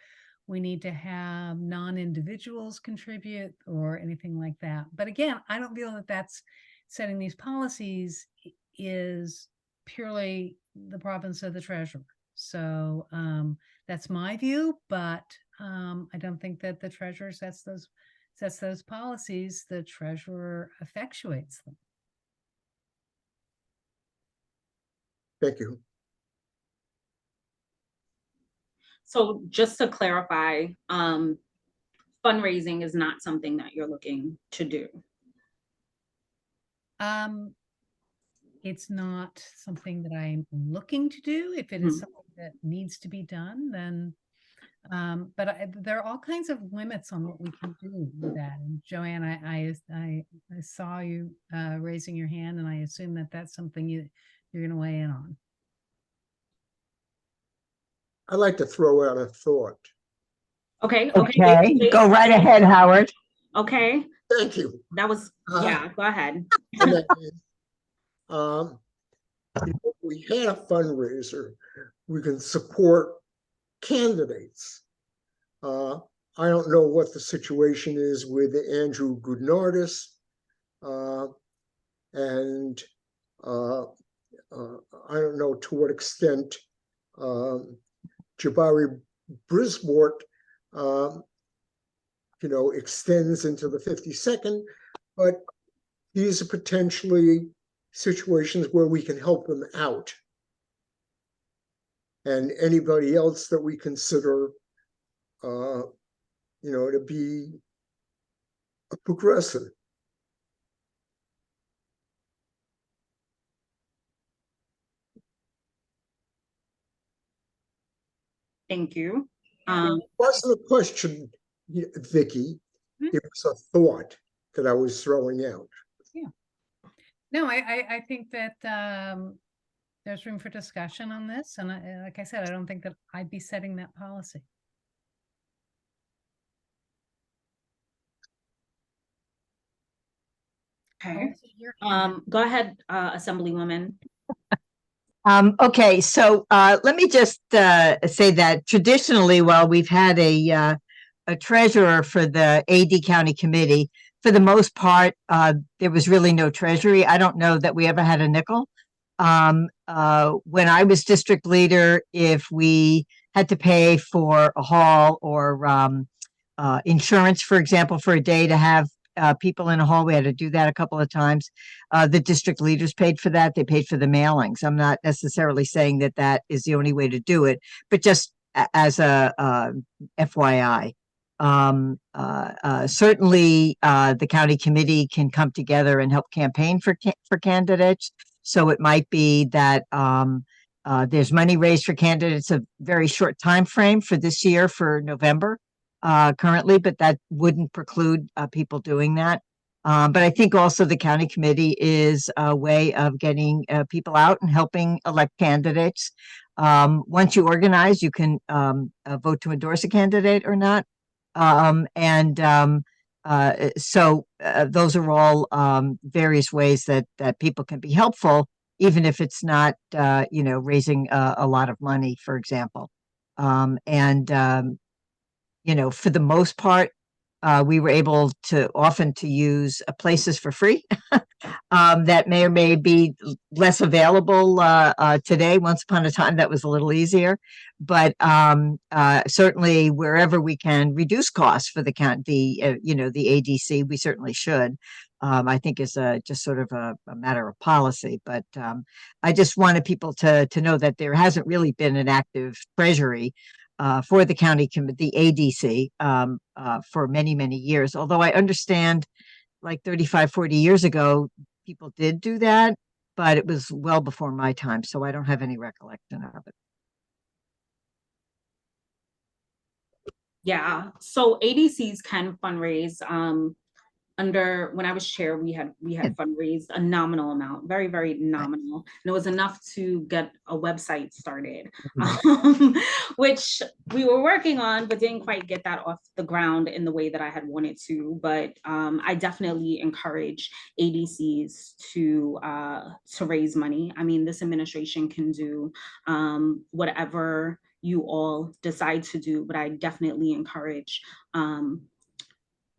we need to have non-individuals contribute or anything like that. But again, I don't feel that that's setting these policies is purely the province of the treasurer. So that's my view, but I don't think that the treasurer sets those policies. The treasurer effectuates them. Thank you. So just to clarify, fundraising is not something that you're looking to do. It's not something that I'm looking to do. If it is something that needs to be done, then but there are all kinds of limits on what we can do with that. And Joanne, I saw you raising your hand, and I assume that that's something you're going to weigh in on. I'd like to throw out a thought. Okay. Okay, go right ahead, Howard. Okay. Thank you. That was, yeah, go ahead. And that is, if we had a fundraiser, we can support candidates. I don't know what the situation is with Andrew Goodnardis. And I don't know to what extent Jabari Brisbort, extends into the 52nd, but these are potentially situations where we can help them out. And anybody else that we consider, to be a progressive. Thank you. It wasn't a question, Vicky. It was a thought that I was throwing out. Yeah. No, I think that there's room for discussion on this. And like I said, I don't think that I'd be setting that policy. Okay. Go ahead, Assemblywoman. Okay, so let me just say that traditionally, while we've had a treasurer for the AD County Committee, for the most part, there was really no treasury. I don't know that we ever had a nickel. When I was district leader, if we had to pay for a hall or insurance, for example, for a day to have people in a hall, we had to do that a couple of times. The district leaders paid for that. They paid for the mailings. I'm not necessarily saying that that is the only way to do it, but just as a FYI. Certainly, the county committee can come together and help campaign for candidates. So it might be that there's money raised for candidates, a very short time frame for this year for November currently, but that wouldn't preclude people doing that. But I think also the county committee is a way of getting people out and helping elect candidates. Once you organize, you can vote to endorse a candidate or not. So those are all various ways that people can be helpful, even if it's not, raising a lot of money, for example. For the most part, we were able to often to use places for free that may or may be less available today. Once upon a time, that was a little easier, but certainly wherever we can reduce costs for the ADC, we certainly should. I think is just sort of a matter of policy, but I just wanted people to know that there hasn't really been an active treasury for the county, the ADC, for many, many years. Although I understand like 35, 40 years ago, people did do that, but it was well before my time. So I don't have any recollection of it. Yeah, so ADCs can fundraise. When I was chair, we had fundraised a nominal amount, very, very nominal. And it was enough to get a website started, which we were working on, but didn't quite get that off the ground in the way that I had wanted to. But I definitely encourage ADCs to raise money. I mean, this administration can do whatever you all decide to do, but I definitely encourage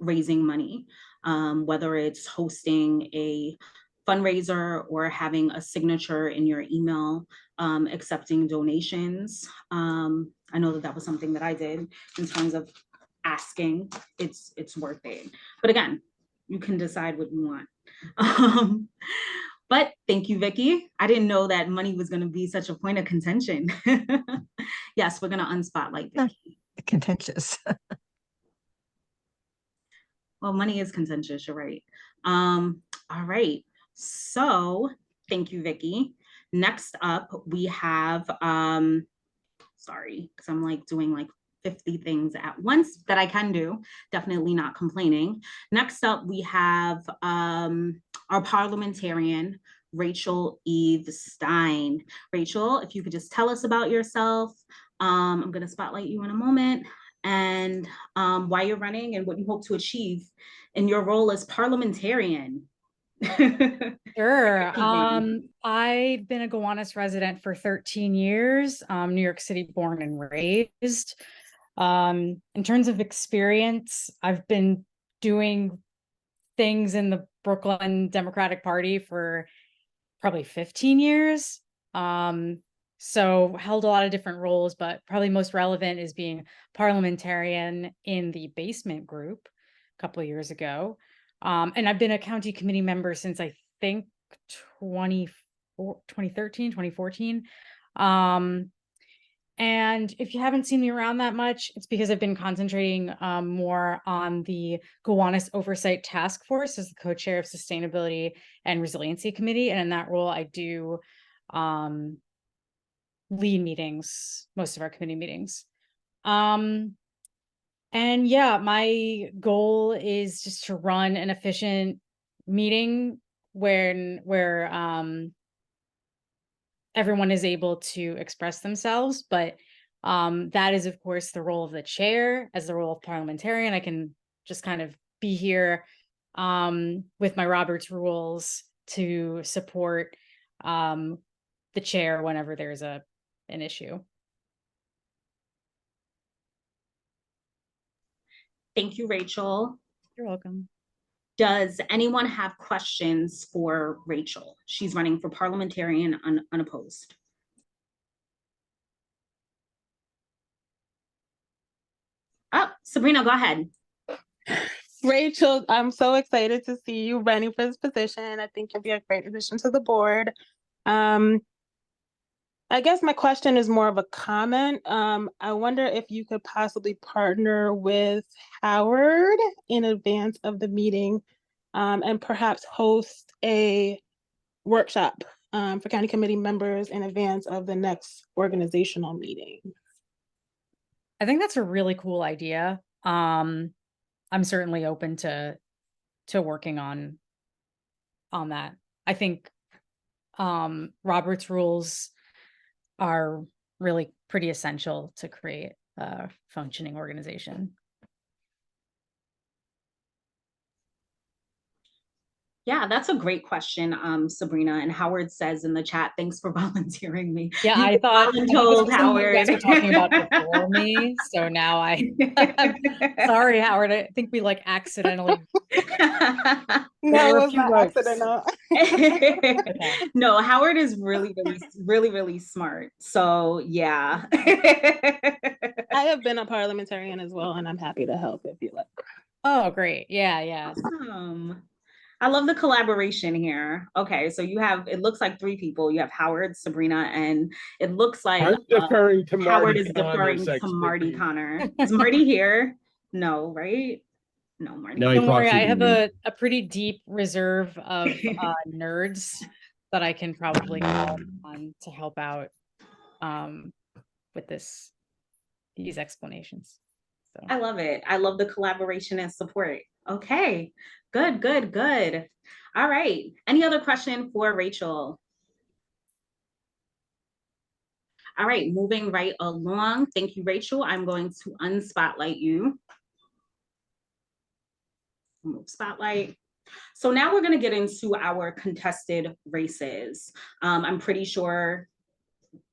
raising money. Whether it's hosting a fundraiser or having a signature in your email, accepting donations. I know that was something that I did in terms of asking. It's worth it. But again, you can decide what you want. But thank you, Vicky. I didn't know that money was going to be such a point of contention. Yes, we're going to unspotlight Vicky. Contentious. Well, money is contentious, you're right. All right, so thank you, Vicky. Next up, we have, sorry, because I'm like doing like 50 things at once that I can do, definitely not complaining. Next up, we have our parliamentarian, Rachel Eve Stein. Rachel, if you could just tell us about yourself. I'm gonna spotlight you in a moment. and why you're running and what you hope to achieve in your role as parliamentarian. Sure. I've been a Gowanus resident for 13 years, New York City born and raised. In terms of experience, I've been doing things in the Brooklyn Democratic Party for probably 15 years. So held a lot of different roles, but probably most relevant is being parliamentarian in the basement group a couple of years ago. And I've been a county committee member since I think 2013, 2014. And if you haven't seen me around that much, it's because I've been concentrating more on the Gowanus Oversight Task Force as the co-chair of Sustainability and Resiliency Committee. And in that role, I do lead meetings, most of our committee meetings. And yeah, my goal is just to run an efficient meeting where everyone is able to express themselves, but that is of course the role of the chair. As the role of parliamentarian, I can just kind of be here with my Robert's rules to support the chair whenever there's an issue. Thank you, Rachel. You're welcome. Does anyone have questions for Rachel? She's running for parliamentarian unopposed. Oh, Sabrina, go ahead. Rachel, I'm so excited to see you running for this position. I think you'll be a great addition to the board. I guess my question is more of a comment. I wonder if you could possibly partner with Howard in advance of the meeting, and perhaps host a workshop for county committee members in advance of the next organizational meeting. I think that's a really cool idea. I'm certainly open to working on that. I think Robert's rules are really pretty essential to create a functioning organization. Yeah, that's a great question, Sabrina. And Howard says in the chat, thanks for volunteering me. Yeah, I thought told Howard. You guys were talking about before me, so now I'm sorry, Howard. I think we like accidentally. No, it was not accidental. Okay. No, Howard is really smart. So yeah. I have been a parliamentarian as well, and I'm happy to help if you like. Oh, great. Yeah. Awesome. I love the collaboration here. Okay, so you have, it looks like 3 people. You have Howard, Sabrina, and it looks like I'm deferring to Howard Marty is deferring Connor's to Marty expertise. Connor. Is Marty here? No, right? No, Marty. No, he Don't worry, I proxied have me. a pretty deep reserve of nerds that I can probably call on to help out with these explanations. So I love it. I love the collaboration and support. Okay, good. All right. Any other question for Rachel? All right, moving right along. Thank you, Rachel. I'm going to unspotlight you. Move spotlight. So now we're going to get into our contested races. I'm pretty sure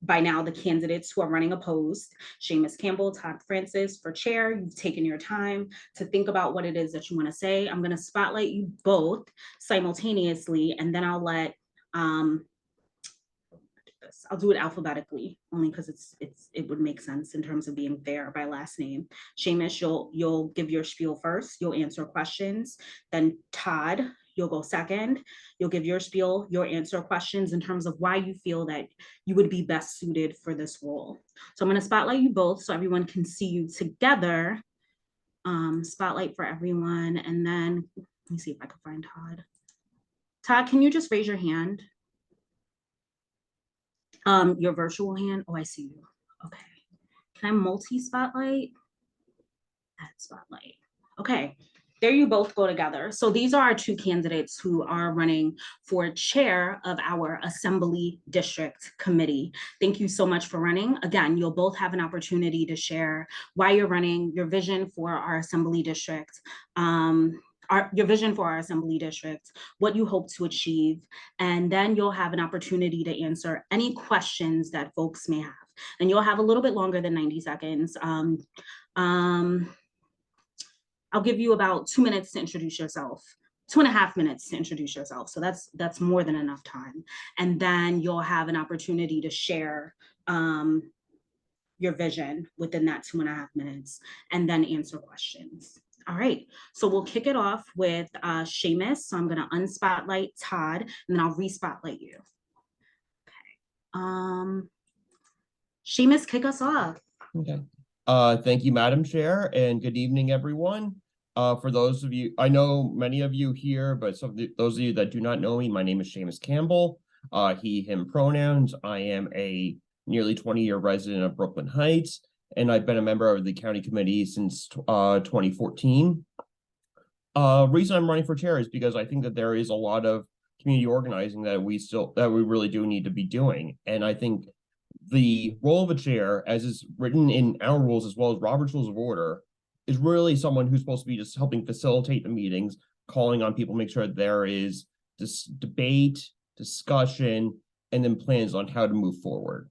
by now the candidates who are running opposed, Seamus Campbell, Todd Francis for chair, you've taken your time to think about what it is that you want to say. I'm going to spotlight you both simultaneously, and then I'll let I'll do it alphabetically, only because it would make sense in terms of being fair by last name. Seamus, you'll give your spiel first. You'll answer questions. Then Todd, you'll go second. You'll give your spiel. You'll answer questions in terms of why you feel that you would be best suited for this role. So I'm going to spotlight you both so everyone can see you together. Spotlight for everyone, and then let me see if I can find Todd. Todd, can you just raise your hand? Your virtual hand. Oh, I see you. Okay. Can I multi-spotlight? Add spotlight. Okay. there you both go together. So these are our two candidates who are running for chair of our Assembly District Committee. Thank you so much for running. Again, you'll both have an opportunity to share why you're running, your vision for our Assembly District, your vision for our Assembly District, what you hope to achieve, and then you'll have an opportunity to answer any questions that folks may have. And you'll have a little bit longer than 90 seconds. I'll give you about 2 minutes to introduce yourself, 2.5 minutes to introduce yourself. So that's more than enough time. And then you'll have an opportunity to share your vision within that 2.5 minutes and then answer questions. All right, so we'll kick it off with Seamus. So I'm gonna unspotlight Todd and then I'll respotlight you. Okay, Seamus, kick us off. Okay. Thank you, Madam Chair, and good evening, everyone. For those of you, I know many of you here, but those of you that do not know me, my name is Seamus Campbell. He, him pronouns. I am a nearly 20-year resident of Brooklyn Heights, and I've been a member of the county committee since 2014. Reason I'm running for chair is because I think that there is a lot of community organizing that we really do need to be doing, and I think the role of a chair, as is written in our rules as well as Robert's Rules of Order, is really someone who's supposed to be just helping facilitate the meetings, calling on people, make sure that there is this debate, discussion, and then plans on how to move forward.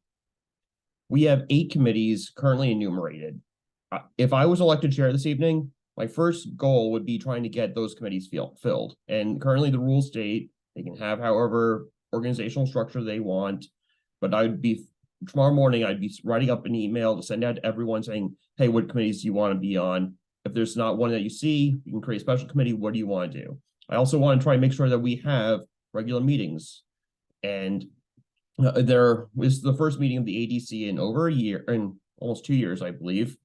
We have 8 committees currently enumerated. If I was elected chair this evening, my first goal would be trying to get those committees filled. And currently the rules state they can have however organizational structure they want, but tomorrow morning, I'd be writing up an email to send out to everyone saying, hey, what committees do you want to be on? If there's not one that you see, you can create a special committee. What do you want to do? I also want to try and make sure that we have regular meetings. And there was the first meeting of the ADC in over a year, in almost 2 years, I believe.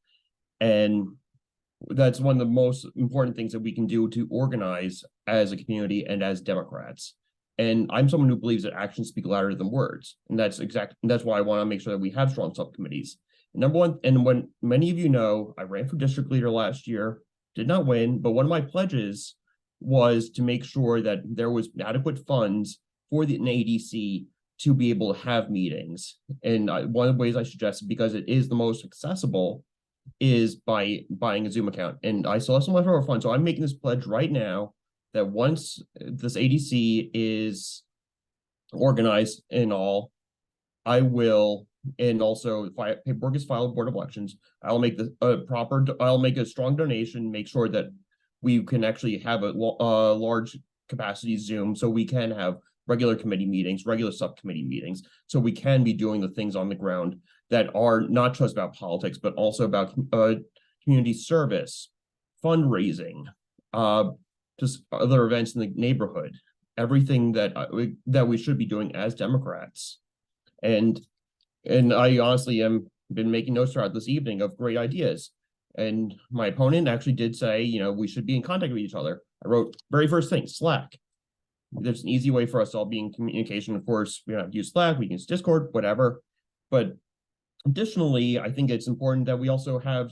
And that's one of the most important things that we can do to organize as a community and as Democrats. And I'm someone who believes that actions speak louder than words. And that's why I want to make sure that we have strong subcommittees. Number one, and when many of you know, I ran for district leader last year, did not win, but one of my pledges was to make sure that there was adequate funds for the ADC to be able to have meetings. And one of the ways I suggested, because it is the most accessible, is by buying a Zoom account. And I still have some leftover funds. So I'm making this pledge right now that once this ADC is organized and all, I will, and also paperwork is filed with Board of Elections, I'll make I'll make a strong donation, make sure that we can actually have a large capacity Zoom so we can have regular committee meetings, regular subcommittee meetings, so we can be doing the things on the ground that are not just about politics, but also about community service, fundraising, just other events in the neighborhood, everything that we should be doing as Democrats. And I honestly been making notes throughout this evening of great ideas. And my opponent actually did say, we should be in contact with each other. I wrote very first thing, Slack. There's an easy way for us to all be in communication. Of course, we don't have to use Slack, we can use Discord, whatever. But additionally, I think it's important that we also have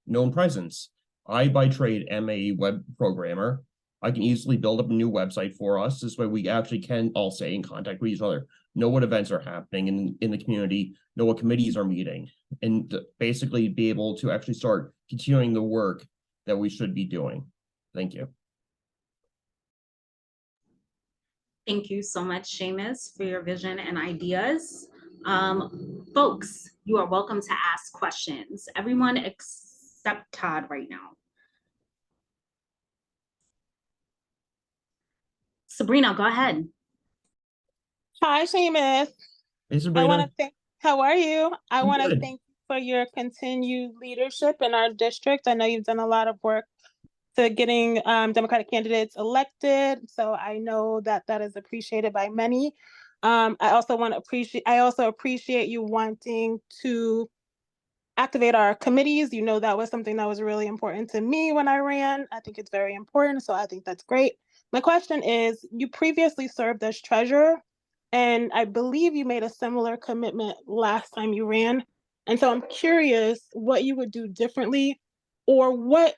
known presence. I, by trade, am a web programmer. I can easily build up a new website for us. This way we actually can all stay in contact with each other, know what events are happening in the community, know what committees are meeting, and basically be able to actually start continuing the work that we should be doing. Thank you. Thank you so much, Seamus, for your vision and ideas. Folks, you are welcome to ask questions. Everyone except Todd right now. Sabrina, go ahead. Hi, Seamus. Hey, Sabrina. How are you? I I'm want to good. thank you for your continued leadership in our district. I know you've done a lot of work to getting Democratic candidates elected. So I know that that is appreciated by many. I also appreciate you wanting to activate our committees. That was something that was really important to me when I ran. I think it's very important. So I think that's great. My question is, you previously served as treasurer, and I believe you made a similar commitment last time you ran. And so I'm curious what you would do differently, or what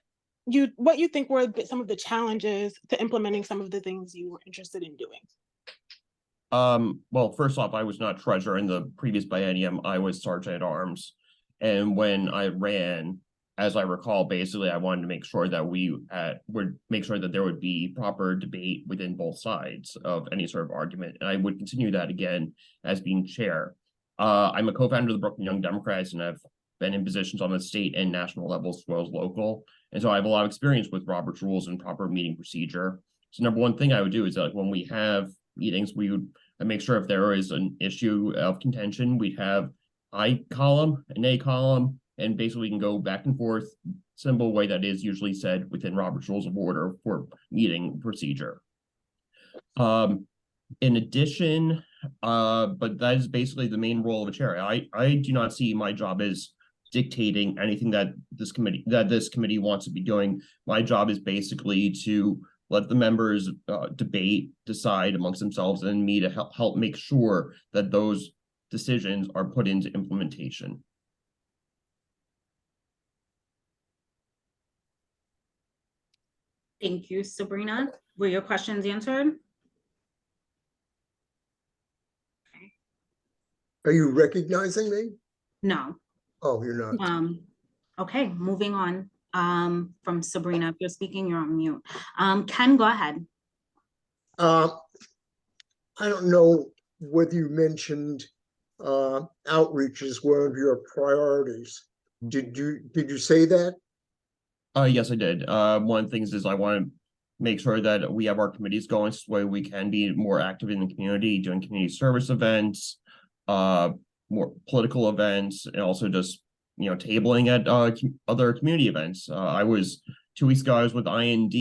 what you think were some of the challenges to implementing some of the things you were interested in doing. Well, first off, I was not treasurer in the previous biennium. I was sergeant at arms. And when I ran, as I recall, basically I wanted to make sure that we would make sure that there would be proper debate within both sides of any sort of argument. And I would continue that again as being chair. I'm a co-founder of the Brooklyn Young Democrats, and I've been in positions on the state and national levels as well as local. And so I have a lot of experience with Robert's rules and proper meeting procedure. So number one thing I would do is that when we have meetings, we would make sure if there is an issue of contention, we'd have I column, an A column, and basically we can go back and forth, simple way that is usually said within Robert's Rules of Order for meeting procedure. In addition, but that is basically the main role of a chair. I do not see my job as dictating anything that this committee wants to be doing. My job is basically to let the members debate, decide amongst themselves, and me to help make sure that those decisions are put into implementation. Thank you, Sabrina. Were your questions answered? Are you recognizing me? No. Oh, you're not. Okay, moving on. From Sabrina, if you're speaking, you're on mute. Ken, go ahead. I don't know whether you mentioned outreach is one of your priorities. Did you say that? Yes, I did. One of the things is I want to make sure that we have our committees going so way we can be more active in the community, doing community service events, more political events, and also just tabling at other community events. I was 2 weeks ago. I was with IND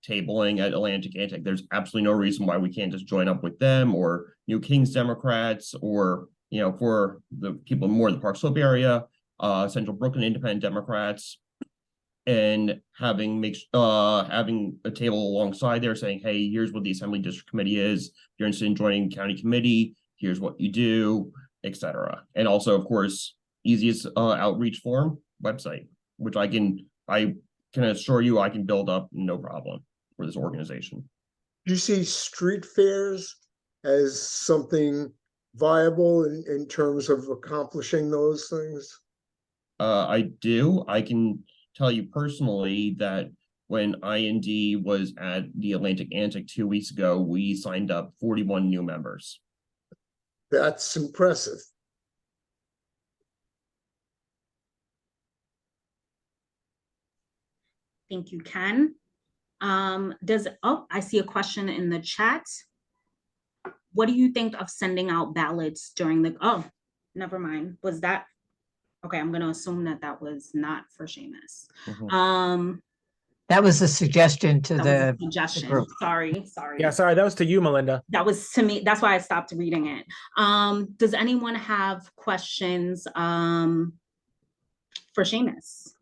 tabling at Atlantic Antic. There's absolutely no reason why we can't just join up with them or New Kings Democrats, or for the people more in the Park Slope area, Central Brooklyn Independent Democrats, and having a table alongside there saying, hey, here's what the Assembly District Committee is. If you're interested in joining county committee, here's what you do, etc. And also, of course, easiest outreach form website, which I can assure you I can build up no problem for this organization. Do you see street fairs as something viable in terms of accomplishing those things? I do. I can tell you personally that when IND was at the Atlantic Antic 2 weeks ago, we signed up 41 new members. That's impressive. Thank you, Ken. I see a question in the chat. What do you think of sending out ballots during never mind. Was that, okay, I'm gonna assume that was not for Seamus. Mm-hmm. That was a suggestion to the group. Sorry. Yeah, sorry, that was to you, Melinda. That was to me. That's why I stopped reading it. Does anyone have questions for Seamus?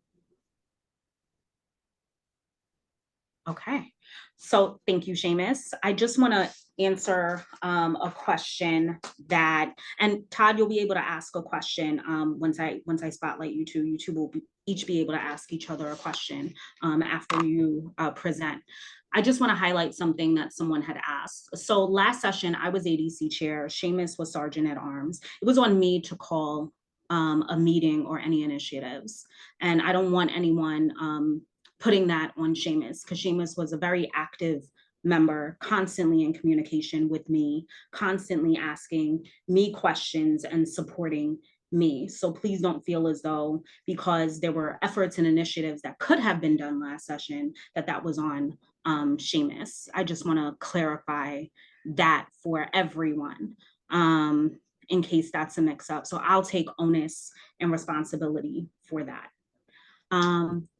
Okay, so thank you, Seamus. I just want to answer a question and Todd, you'll be able to ask a question once I spotlight you two. You two will each be able to ask each other a question after you present. I just want to highlight something that someone had asked. So last session, I was ADC chair, Seamus was sergeant at arms. It was on me to call a meeting or any initiatives, and I don't want anyone putting that on Seamus, because Seamus was a very active member, constantly in communication with me, constantly asking me questions and supporting me. So please don't feel as though because there were efforts and initiatives that could have been done last session that was on Seamus. I just want to clarify that for everyone in case that's a mix up. So I'll take onus and responsibility for that.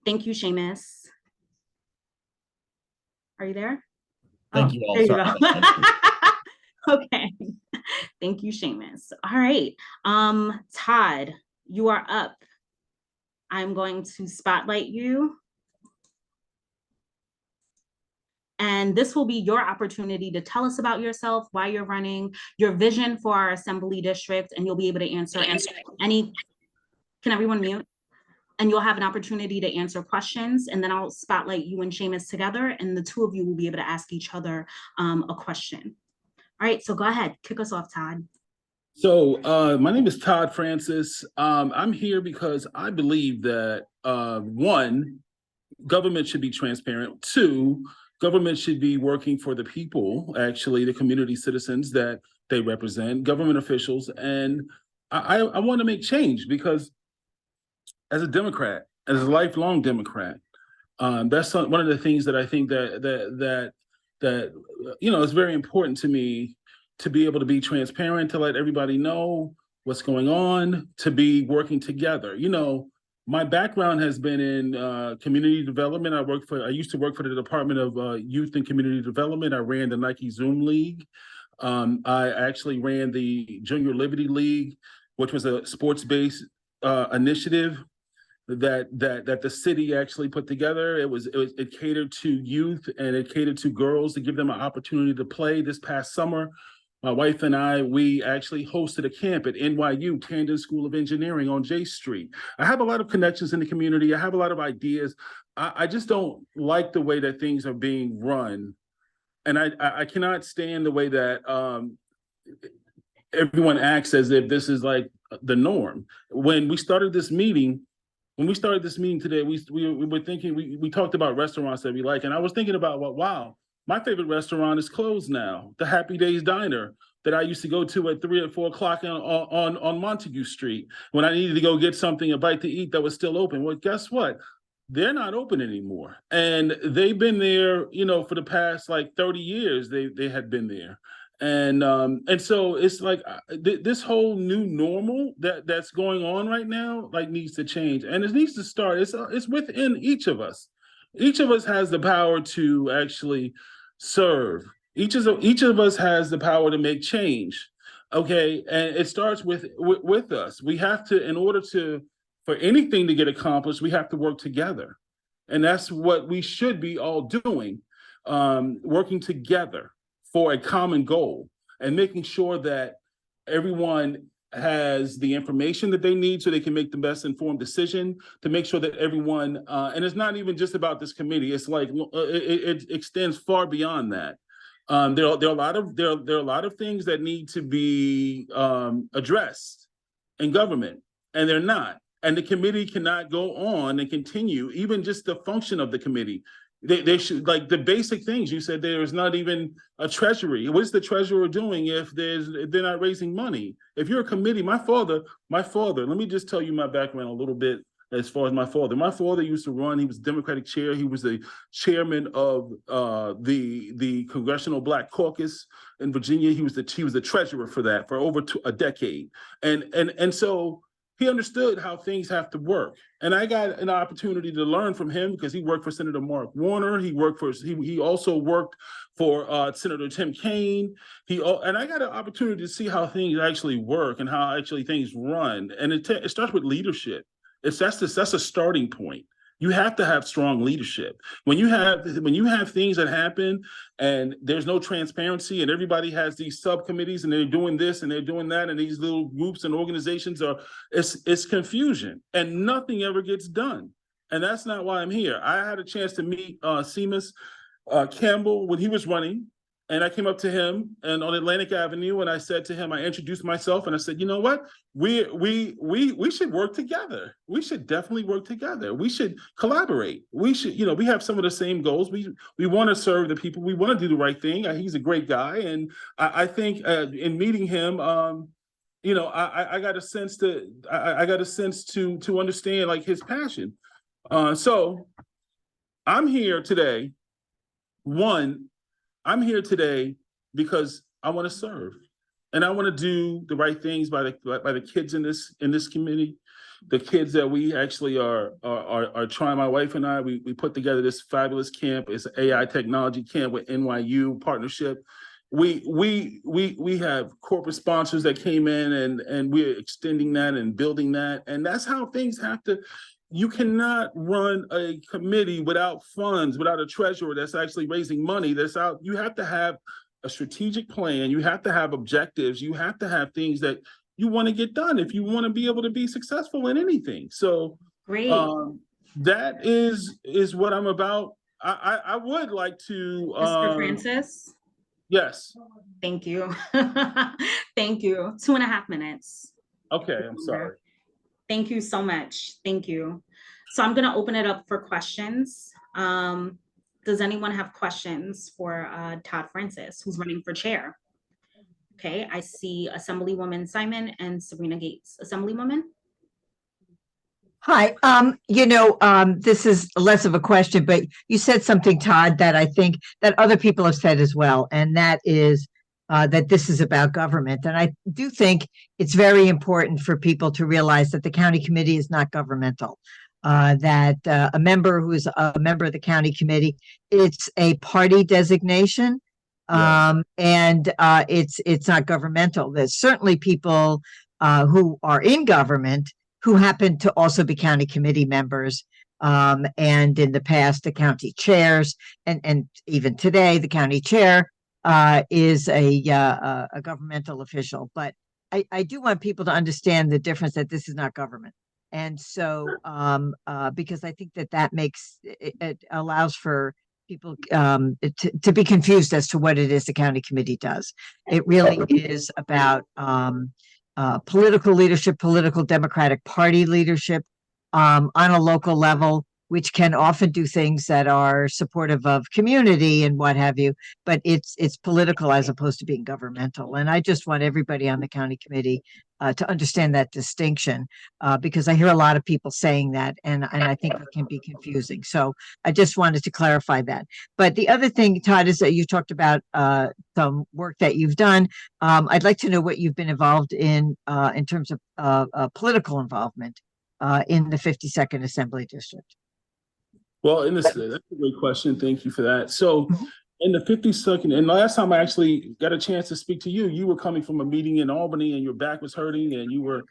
Thank you, Seamus. Are you there? Thank you all. There you go. Okay. Thank you, Seamus. All right. Todd, you are up. I'm going to spotlight you. And this will be your opportunity to tell us about yourself, why you're running, your vision for our assembly district, and you'll be able to answer any, can everyone mute? and you'll have an opportunity to answer questions. And then I'll spotlight you and Seamus together, and the two of you will be able to ask each other a question. All right, so go ahead, kick us off, Todd. So my name is Todd Francis. I'm here because I believe that one, government should be transparent. Two, government should be working for the people, actually, the community citizens that they represent, government officials. And I want to make change because as a Democrat, as a lifelong Democrat, that's one of the things that I think that is very important to me, to be able to be transparent, to let everybody know what's going on, to be working together. My background has been in community development. I used to work for the Department of Youth and Community Development. I ran the Nike Zoom League. I actually ran the Junior Liberty League, which was a sports-based initiative that the city actually put together. It catered to youth and it catered to girls to give them an opportunity to play. This past summer, my wife and I, we actually hosted a camp at NYU, Camden School of Engineering on J Street. I have a lot of connections in the community. I have a lot of ideas. I just don't like the way that things are being run. And I cannot stand the way that everyone acts as if this is like the norm. When we started this meeting today, we were thinking, we talked about restaurants that we like. And I was thinking about, well, wow, my favorite restaurant is closed now. The Happy Days Diner that I used to go to at 3 or 4 o'clock on Montague Street when I needed to go get something, a bite to eat, that was still open. Well, guess what? They're not open anymore. And they've been there, for the past like 30 years, they had been there. And so it's like this whole new normal that's going on right now, like, needs to change. And it needs to start. It's within each of us. Each of us has the power to actually serve. Each of us has the power to make change. Okay, and it starts with us. We have to, in order for anything to get accomplished, we have to work together, and that's what we should be all doing, working together for a common goal and making sure that everyone has the information that they need so they can make the best informed decision, to make sure that everyone, and it's not even just about this committee, it's like, it extends far beyond that. There are a lot of things that need to be addressed in government, and they're not. And the committee cannot go on and continue, even just the function of the committee. They should, like, the basic things. You said there's not even a treasury. What's the treasurer doing if they're not raising money? If you're a committee, my father, let me just tell you my background a little bit as far as my father. My father used to run, he was Democratic chair. He was the chairman of the Congressional Black Caucus in Virginia. He was the treasurer for that for over a decade. And so he understood how things have to work. And I got an opportunity to learn from him because he worked for Senator Mark Warner. He also worked for Senator Tim Kaine. And I got an opportunity to see how things actually work and how actually things run. And it starts with leadership. That's a starting point. You have to have strong leadership. When you have things that happen and there's no transparency and everybody has these subcommittees and they're doing this and they're doing that and these little groups and organizations it's confusion and nothing ever gets done. And that's not why I'm here. I had a chance to meet Seamus Campbell when he was running. And I came up to him and on Atlantic Avenue, and I said to him, I introduced myself, and I said, you know what? We should work together. We should definitely work together. We should collaborate. We should, we have some of the same goals. We want to serve the people. We want to do the right thing. He's a great guy, and I think in meeting him, I got a sense to understand, like, his passion. So I'm here today. I'm here today because I want to serve, and I want to do the right things by the kids in this community, the kids that we actually are trying. My wife and I, we put together this fabulous camp. It's an AI technology camp with NYU partnership. We have corporate sponsors that came in, and we're extending that and building that, and that's how things have to. You cannot run a committee without funds, without a treasurer that's actually raising money. You have to have a strategic plan. You have to have objectives. You have to have things that you want to get done if you want to be able to be successful in anything. So Great. That is what I'm about. I would like to. Mr. Francis? Yes. Thank you. Thank you. 2.5 minutes. Okay, I'm sorry. Thank you so much. Thank you. So I'm going to open it up for questions. Does anyone have questions for Todd Francis, who's running for chair? Okay, I see Assemblywoman Simon and Sabrina Gates. Assemblywoman? Hi, this is less of a question, but you said something, Todd, that I think that other people have said as well, and that is that this is about government. And I do think it's very important for people to realize that the county committee is not governmental. That a member who is a member of the county committee, it's a party designation, and it's not governmental. There's certainly people who are in government who happen to also be county committee members, and in the past, the county chairs, and even today, the county chair is a governmental official. But I do want people to understand the difference, that this is not government. And so, because I think that makes it allows for people to be confused as to what it is the county committee does. It really is about political leadership, political Democratic Party leadership on a local level, which can often do things that are supportive of community and what have you, but it's political as opposed to being governmental. And I just want everybody on the county committee to understand that distinction, because I hear a lot of people saying that, and I think it can be confusing. So I just wanted to clarify that. But the other thing, Todd, is that you talked about some work that you've done. I'd like to know what you've been involved in terms of political involvement in the 52nd Assembly District. Well, that's a great question. Thank you for that. So in the 52nd, and last time I actually got a chance to speak to you, you were coming from a meeting in Albany and your back was hurting and you were,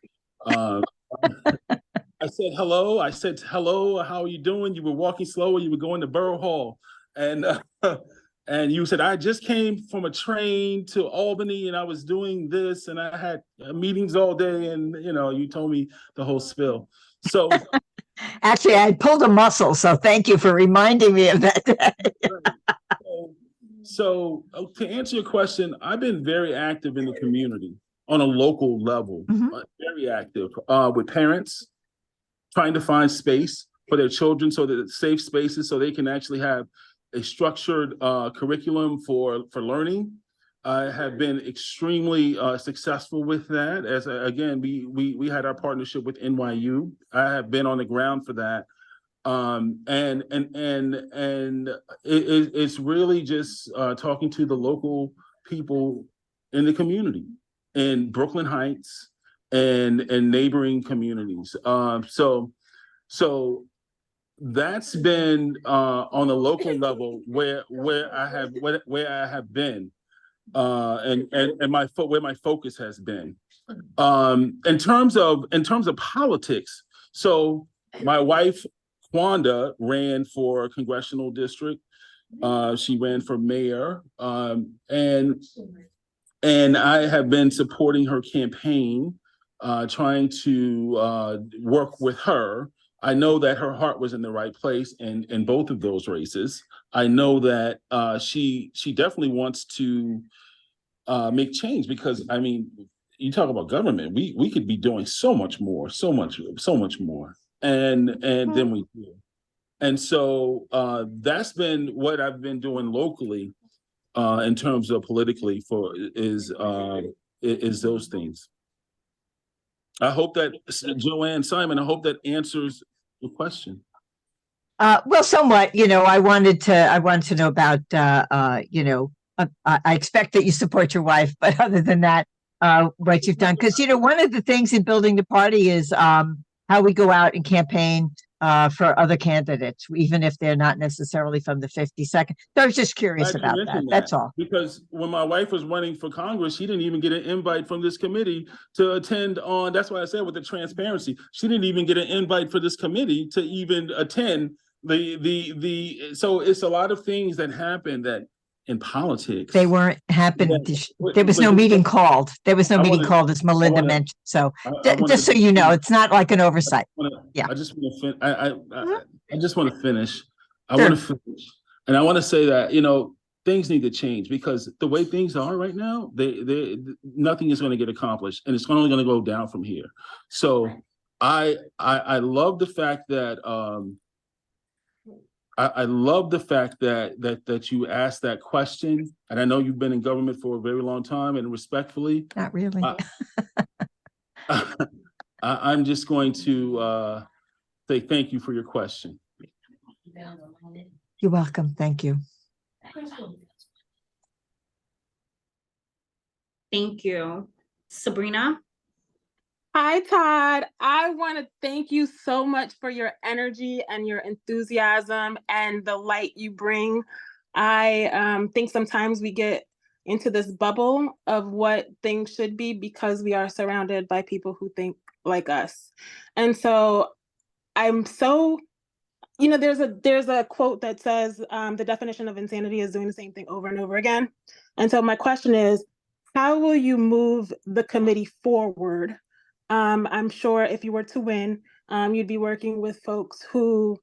I said, hello. I said, hello, how are you doing? You were walking slower. You were going to Borough Hall. And and you said, I just came from a train to Albany and I was doing this and I had meetings all day. And, you told me the whole spill. So actually, I pulled a muscle. So thank you for reminding me of that. So to answer your question, I've been very active in the community on a local level, very active with parents, trying to find space for their children, so that it's safe spaces, so they can actually have a structured curriculum for learning. I have been extremely successful with that. As again, we had our partnership with NYU. I have been on the ground for that. And it's really just talking to the local people in the community in Brooklyn Heights and neighboring communities. So that's been on a local level where I have been, and where my focus has been. In terms of politics, so my wife Kwanda ran for a congressional district. She ran for mayor, and I have been supporting her campaign, trying to work with her. I know that her heart was in the right place in both of those races. I know that she definitely wants to make change, because I mean, you talk about government, we could be doing so much more, so much more, and then we do. And so that's been what I've been doing locally in terms of politically is those things. I hope that, Joanne, Simon, I hope that answers the question. Well, somewhat. I wanted to know about I expect that you support your wife, but other than that, what you've done, because one of the things in building the party is how we go out and campaign for other candidates, even if they're not necessarily from the 52nd. So I was just curious about that. That's all. Because when my wife was running for Congress, she didn't even get an invite from this committee to attend on. That's why I said with the transparency, she didn't even get an invite for this committee to even attend so it's a lot of things that happen that in politics. They weren't happened. But- There was but no just- meeting called. There was no I meeting wanna- called, as Melinda wanna- mentioned. So I wanna- just so you know, it's not like an oversight. Yeah. I just want to I just want to finish. I Sure. want to finish, and I want to say that things need to change, because the way things are right now, they nothing is going to get accomplished, and it's only going to go down from here. So I love the fact that I love the fact that you asked that question, and I know you've been in government for a very long time, and respectfully, Not really. I'm just going to say thank you for your question. You're welcome. Thank you. Thank you. Sabrina? Hi, Todd. I want to thank you so much for your energy and your enthusiasm and the light you bring. I think sometimes we get into this bubble of what things should be because we are surrounded by people who think like us. And so I'm so, there's a quote that says the definition of insanity is doing the same thing over and over again. And so my question is, how will you move the committee forward? I'm sure if you were to win, you'd be working with folks who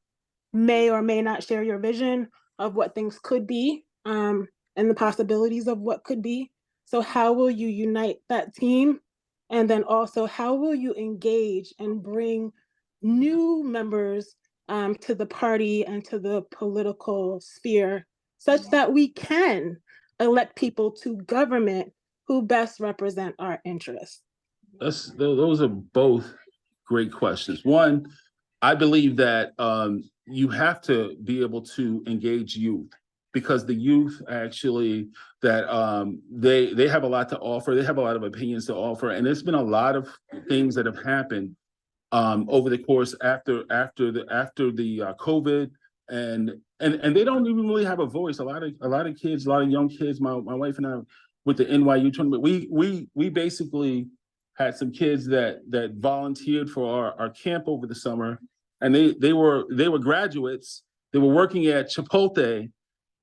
may or may not share your vision of what things could be, and the possibilities of what could be. So how will you unite that team? And then also, how will you engage and bring new members to the party and to the political sphere, such that we can elect people to government who best represent our interests? Those are both great questions. One, I believe that you have to be able to engage youth, because the youth actually they have a lot to offer. They have a lot of opinions to offer, and there's been a lot of things that have happened over the course after the COVID, and they don't even really have a voice. A lot of kids, a lot of young kids. My wife and I, with the NYU tournament, we basically had some kids that volunteered for our camp over the summer, and they were graduates. They were working at Chipotle,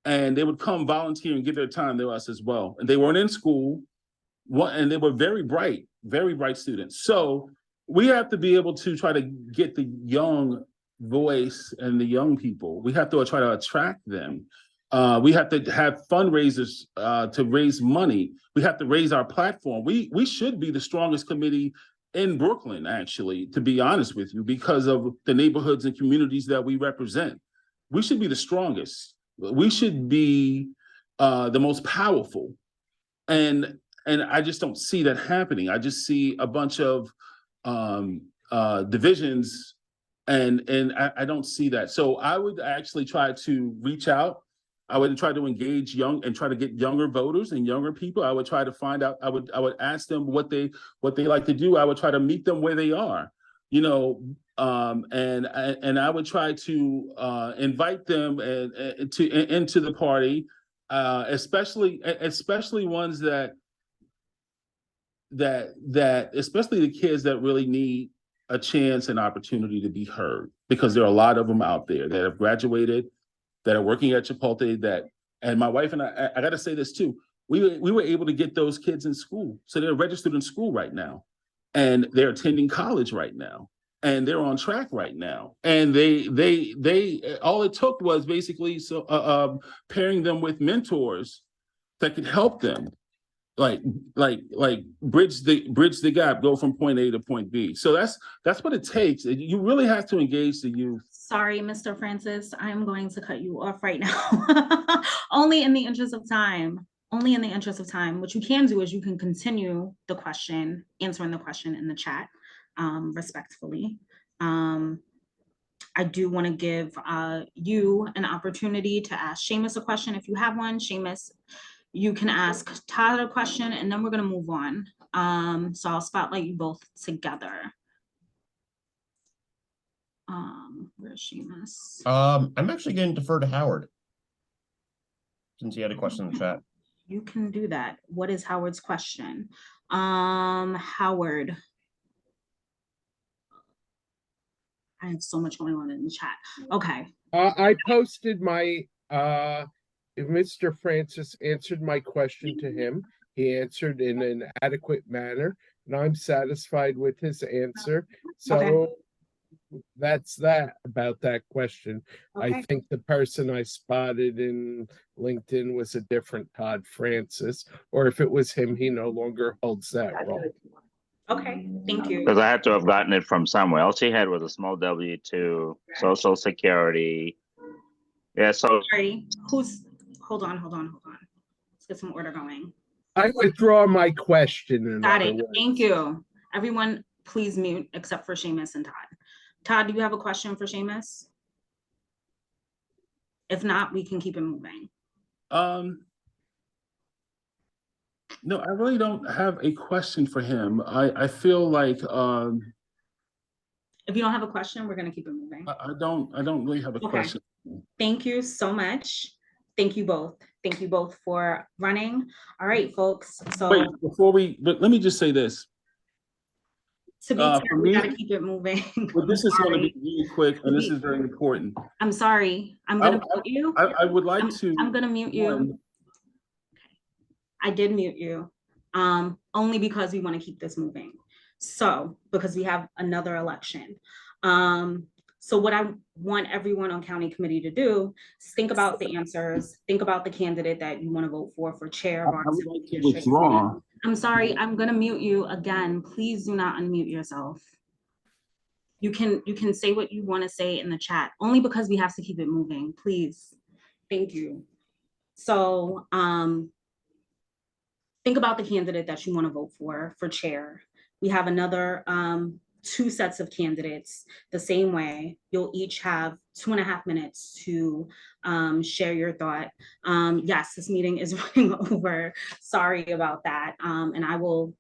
and they would come volunteer and give their time to us as well. And they weren't in school, and they were very bright students. So we have to be able to try to get the young voice and the young people. We have to try to attract them. We have to have fundraisers to raise money. We have to raise our platform. We should be the strongest committee in Brooklyn, actually, to be honest with you, because of the neighborhoods and communities that we represent. We should be the strongest. We should be the most powerful. And I just don't see that happening. I just see a bunch of divisions, and I don't see that. So I would actually try to reach out. I would try to engage young and try to get younger voters and younger people. I would try to find out. I would ask them what they like to do. I would try to meet them where they are, and I would try to invite them into the party, especially ones that especially the kids that really need a chance and opportunity to be heard, because there are a lot of them out there that have graduated, that are working at Chipotle, and my wife and I got to say this too, we were able to get those kids in school. So they're registered in school right now, and they're attending college right now, and they're on track right now. And they all it took was basically pairing them with mentors that could help them like bridge the gap, go from point A to point B. So that's what it takes. You really have to engage the youth. Sorry, Mr. Francis, I'm going to cut you off right now. Only in the interest of time. Only in the interest of time. What you can do is you can continue the question, answering the question in the chat, respectfully. I do want to give you an opportunity to ask Seamus a question if you have one. Seamus, you can ask Todd a question, and then we're going to move on. So I'll spotlight you both together. Where's Seamus? I'm actually going to defer to Howard, since he had a question in the chat. You can do that. What is Howard's question? Howard. I have so much going on in the chat. Okay. I posted my if Mr. Francis answered my question to him, he answered in an adequate manner, and I'm satisfied with his answer. So Okay. that's that about that question. I Okay. think the person I spotted in LinkedIn was a different Todd Francis, or if it was him, he no longer holds that role. Okay, thank you. Because I had to have gotten it from somewhere. All she had was a small W-2, Social Security. Yeah, so Sorry, hold on. Let's get some order going. I withdraw my question. In Got other it. words. Thank you. Everyone, please mute except for Seamus and Todd. Todd, do you have a question for Seamus? If not, we can keep it moving. No, I really don't have a question for him. I feel like If you don't have a question, we're gonna keep it moving. I don't really have a Okay. question. Thank you so much. Thank you both. Thank you both for running. All right, folks. So Wait, but let me just say this. to be For fair, we me, gotta keep it moving. But this is going to be really quick, and this is very important. I'm sorry. I'm gonna mute you. I would like to. I'm gonna mute you. I did mute you, only because we want to keep this moving. So, because we have another election. So what I want everyone on county committee to do is think about the answers, think about the candidate that you want to vote for chair of our would like to withdraw. I'm sorry, I'm gonna mute you again. Please do not unmute yourself. You can say what you want to say in the chat, only because we have to keep it moving, please. Thank you. So, think about the candidate that you want to vote for chair. We have another 2 sets of candidates the same way. You'll each have 2.5 minutes to share your thought. Yes, this meeting is running over. Sorry about that. And I will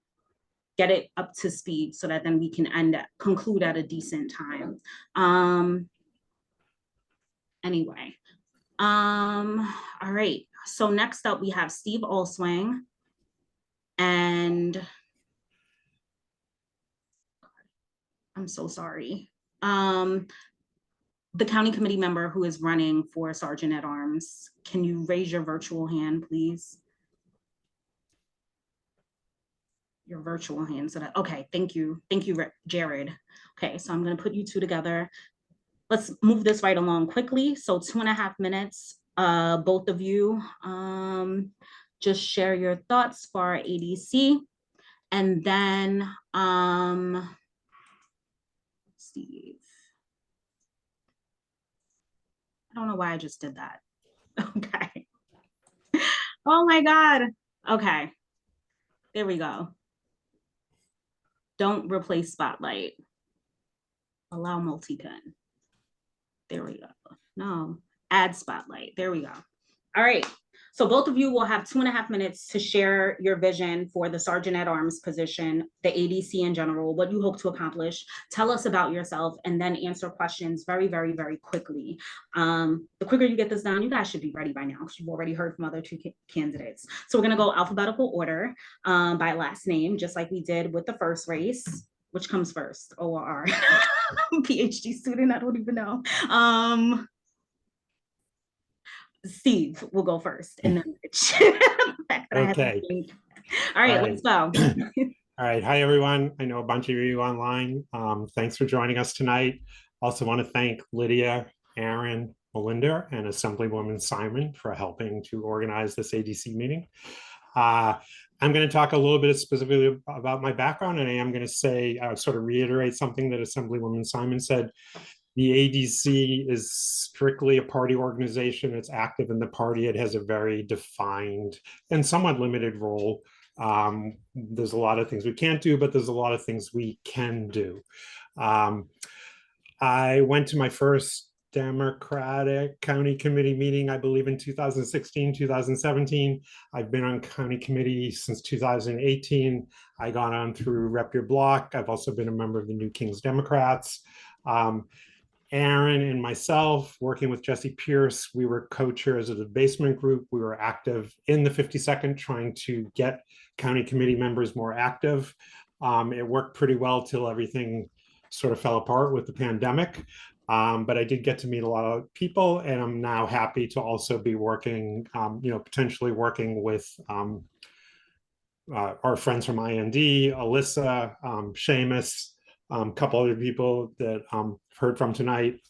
get it up to speed so that then we can conclude at a decent time. Anyway, all right. So next up we have Steve Olswang. And I'm so sorry. The county committee member who is running for Sergeant at Arms, can you raise your virtual hand, please? Your virtual hand. So that, okay, thank you. Thank you, Jared. Okay, so I'm gonna put you two together. Let's move this right along quickly. So 2.5 minutes, both of you, just share your thoughts for our ADC. And then, Steve. I don't know why I just did that. Okay. Oh my God. Okay. There we go. Don't replace Spotlight. Allow multi-pin. There we go. No, add Spotlight. There we go. All right. So both of you will have 2.5 minutes to share your vision for the Sergeant at Arms position, the ADC in general, what you hope to accomplish. Tell us about yourself and then answer questions very, very, very quickly. The quicker you get this done, you guys should be ready by now because you've already heard from other 2 candidates. So we're gonna go alphabetical order by last name, just like we did with the first race. Which comes first, O or R? PhD student, I don't even know. Steve will go first, and then Rich. Okay. All right, let's go. All right. Hi, everyone. I know a bunch of you online. Thanks for joining us tonight. Also want to thank Lydia, Aaron, Melinda, and Assemblywoman Simon for helping to organize this ADC meeting. I'm going to talk a little bit specifically about my background, and I am going to say, sort of reiterate something that Assemblywoman Simon said. The ADC is strictly a party organization. It's active in the party. It has a very defined and somewhat limited role. There's a lot of things we can't do, but there's a lot of things we can do. I went to my first Democratic county committee meeting, I believe in 2016, 2017. I've been on county committee since 2018. I got on through Rep Your Block. I've also been a member of the New Kings Democrats. Aaron and myself, working with Jesse Pierce, we were co-chairs of the basement group. We were active in the 52nd, trying to get county committee members more active. It worked pretty well till everything sort of fell apart with the pandemic. But I did get to meet a lot of people, and I'm now happy to also be working, potentially working with our friends from IND, Alyssa, Seamus, a couple other people that heard from tonight.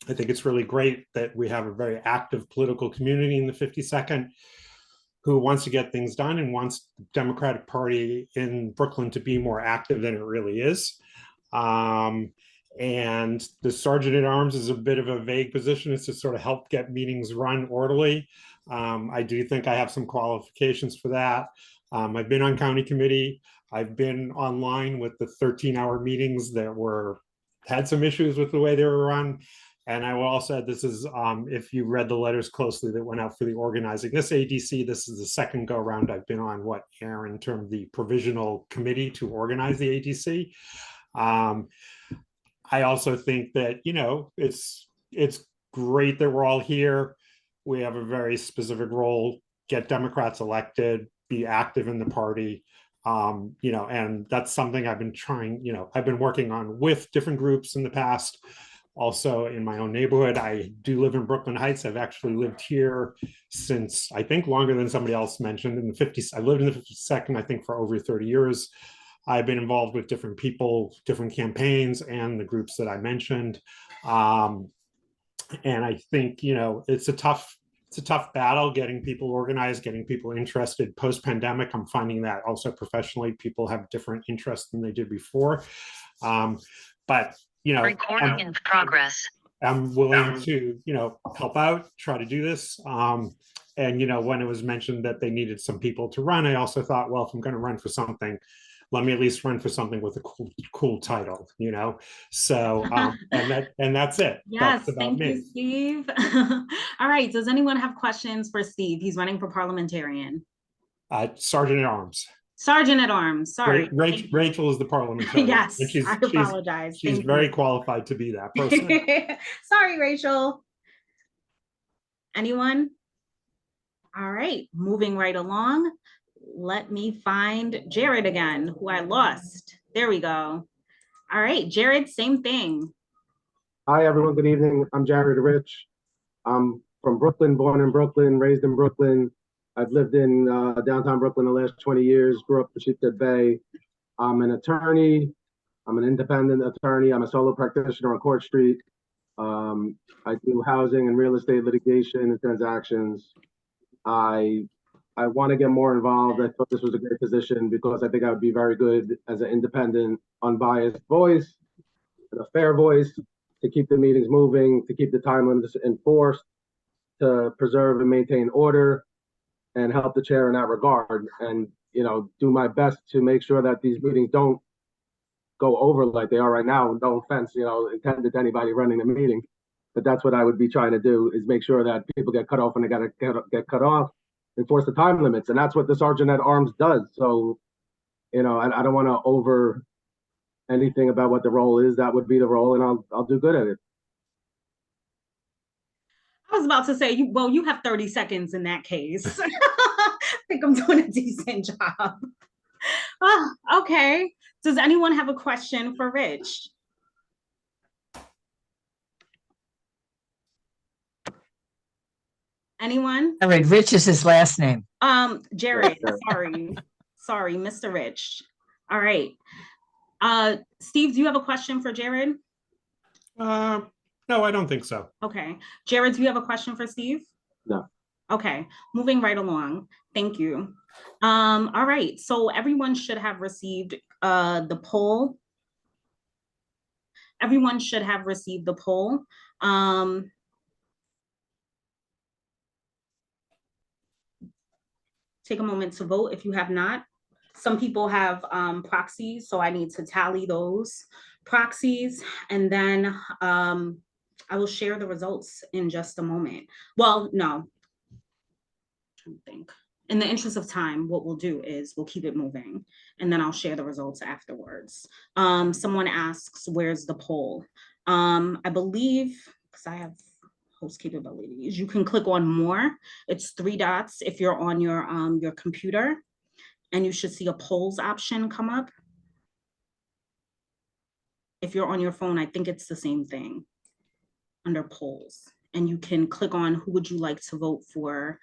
I think it's really great that we have a very active political community in the 52nd who wants to get things done and wants the Democratic Party in Brooklyn to be more active than it really is. And the sergeant at arms is a bit of a vague position. It's to sort of help get meetings run orderly. I do think I have some qualifications for that. I've been on county committee. I've been online with the 13-hour meetings that had some issues with the way they were run. And I will also add, this is, if you read the letters closely that went out for the organizing this ADC, this is the second go around I've been on Aaron, in terms of the provisional committee to organize the ADC. I also think that, it's great that we're all here. We have a very specific role, get Democrats elected, be active in the party. And that's something I've been trying, I've been working on with different groups in the past. Also in my own neighborhood, I do live in Brooklyn Heights. I've actually lived here since, I think, longer than somebody else mentioned. In the 50s, I lived in the 52nd, I think, for over 30 years. I've been involved with different people, different campaigns, and the groups that I mentioned. And I think, it's a tough battle getting people organized, getting people interested. Post-pandemic, I'm finding that also professionally, people have different interests than they did before. But recording in progress. I'm willing to, help out, try to do this. And, when it was mentioned that they needed some people to run, I also thought, well, if I'm going to run for something, let me at least run for something with a cool title, So, and that's it. Yes, that's thank you, Steve. All right, does anyone have questions for Steve? He's running for parliamentarian. Sergeant at arms. Sergeant at arms, sorry. Rachel is the parliamentarian. Yes, I apologize. She's very qualified to be that person. Sorry, Rachel. Anyone? All right, moving right along. Let me find Jared again, who I lost. There we go. All right, Jared, same thing. Hi, everyone. Good evening. I'm Jared Rich. I'm from Brooklyn, born in Brooklyn, raised in Brooklyn. I've lived in downtown Brooklyn the last 20 years, grew up in Sheepshead Bay. I'm an attorney. I'm an independent attorney. I'm a solo practitioner on Court Street. I do housing and real estate litigation and transactions. I want to get more involved. I thought this was a great position because I think I would be very good as an independent, unbiased voice, and a fair voice to keep the meetings moving, to keep the time limits enforced, to preserve and maintain order, and help the chair in that regard. And, do my best to make sure that these meetings don't go over like they are right now. No offense, intended to anybody running the meeting, but that's what I would be trying to do, is make sure that people get cut off when they got to get cut off, enforce the time limits. And that's what the sergeant at arms does. So, I don't want to over anything about what the role is. That would be the role, and I'll do good at it. I was about to say, you have 30 seconds in that case. I think I'm doing a decent job. Oh, okay. Does anyone have a question for Rich? Anyone? All right, Rich is his last name. Jared, sorry, Mr. Rich. All right. Steve, do you have a question for Jared? No, I don't think so. Okay. Jared, do you have a question for Steve? No. Okay, moving right along. Thank you. All right, so everyone should have received the poll. Everyone should have received the poll. Take a moment to vote if you have not. Some people have proxies, so I need to tally those proxies, and then I will share the results in just a moment. Well, no. I think. In the interest of time, what we'll do is we'll keep it moving, and then I'll share the results afterwards. Someone asks, where's the poll? I believe, because I have host capabilities, you can click on more. It's 3 dots if you're on your computer, and you should see a polls option come up. if you're on your phone, I think it's the same thing under polls. And you can click on who would you like to vote for,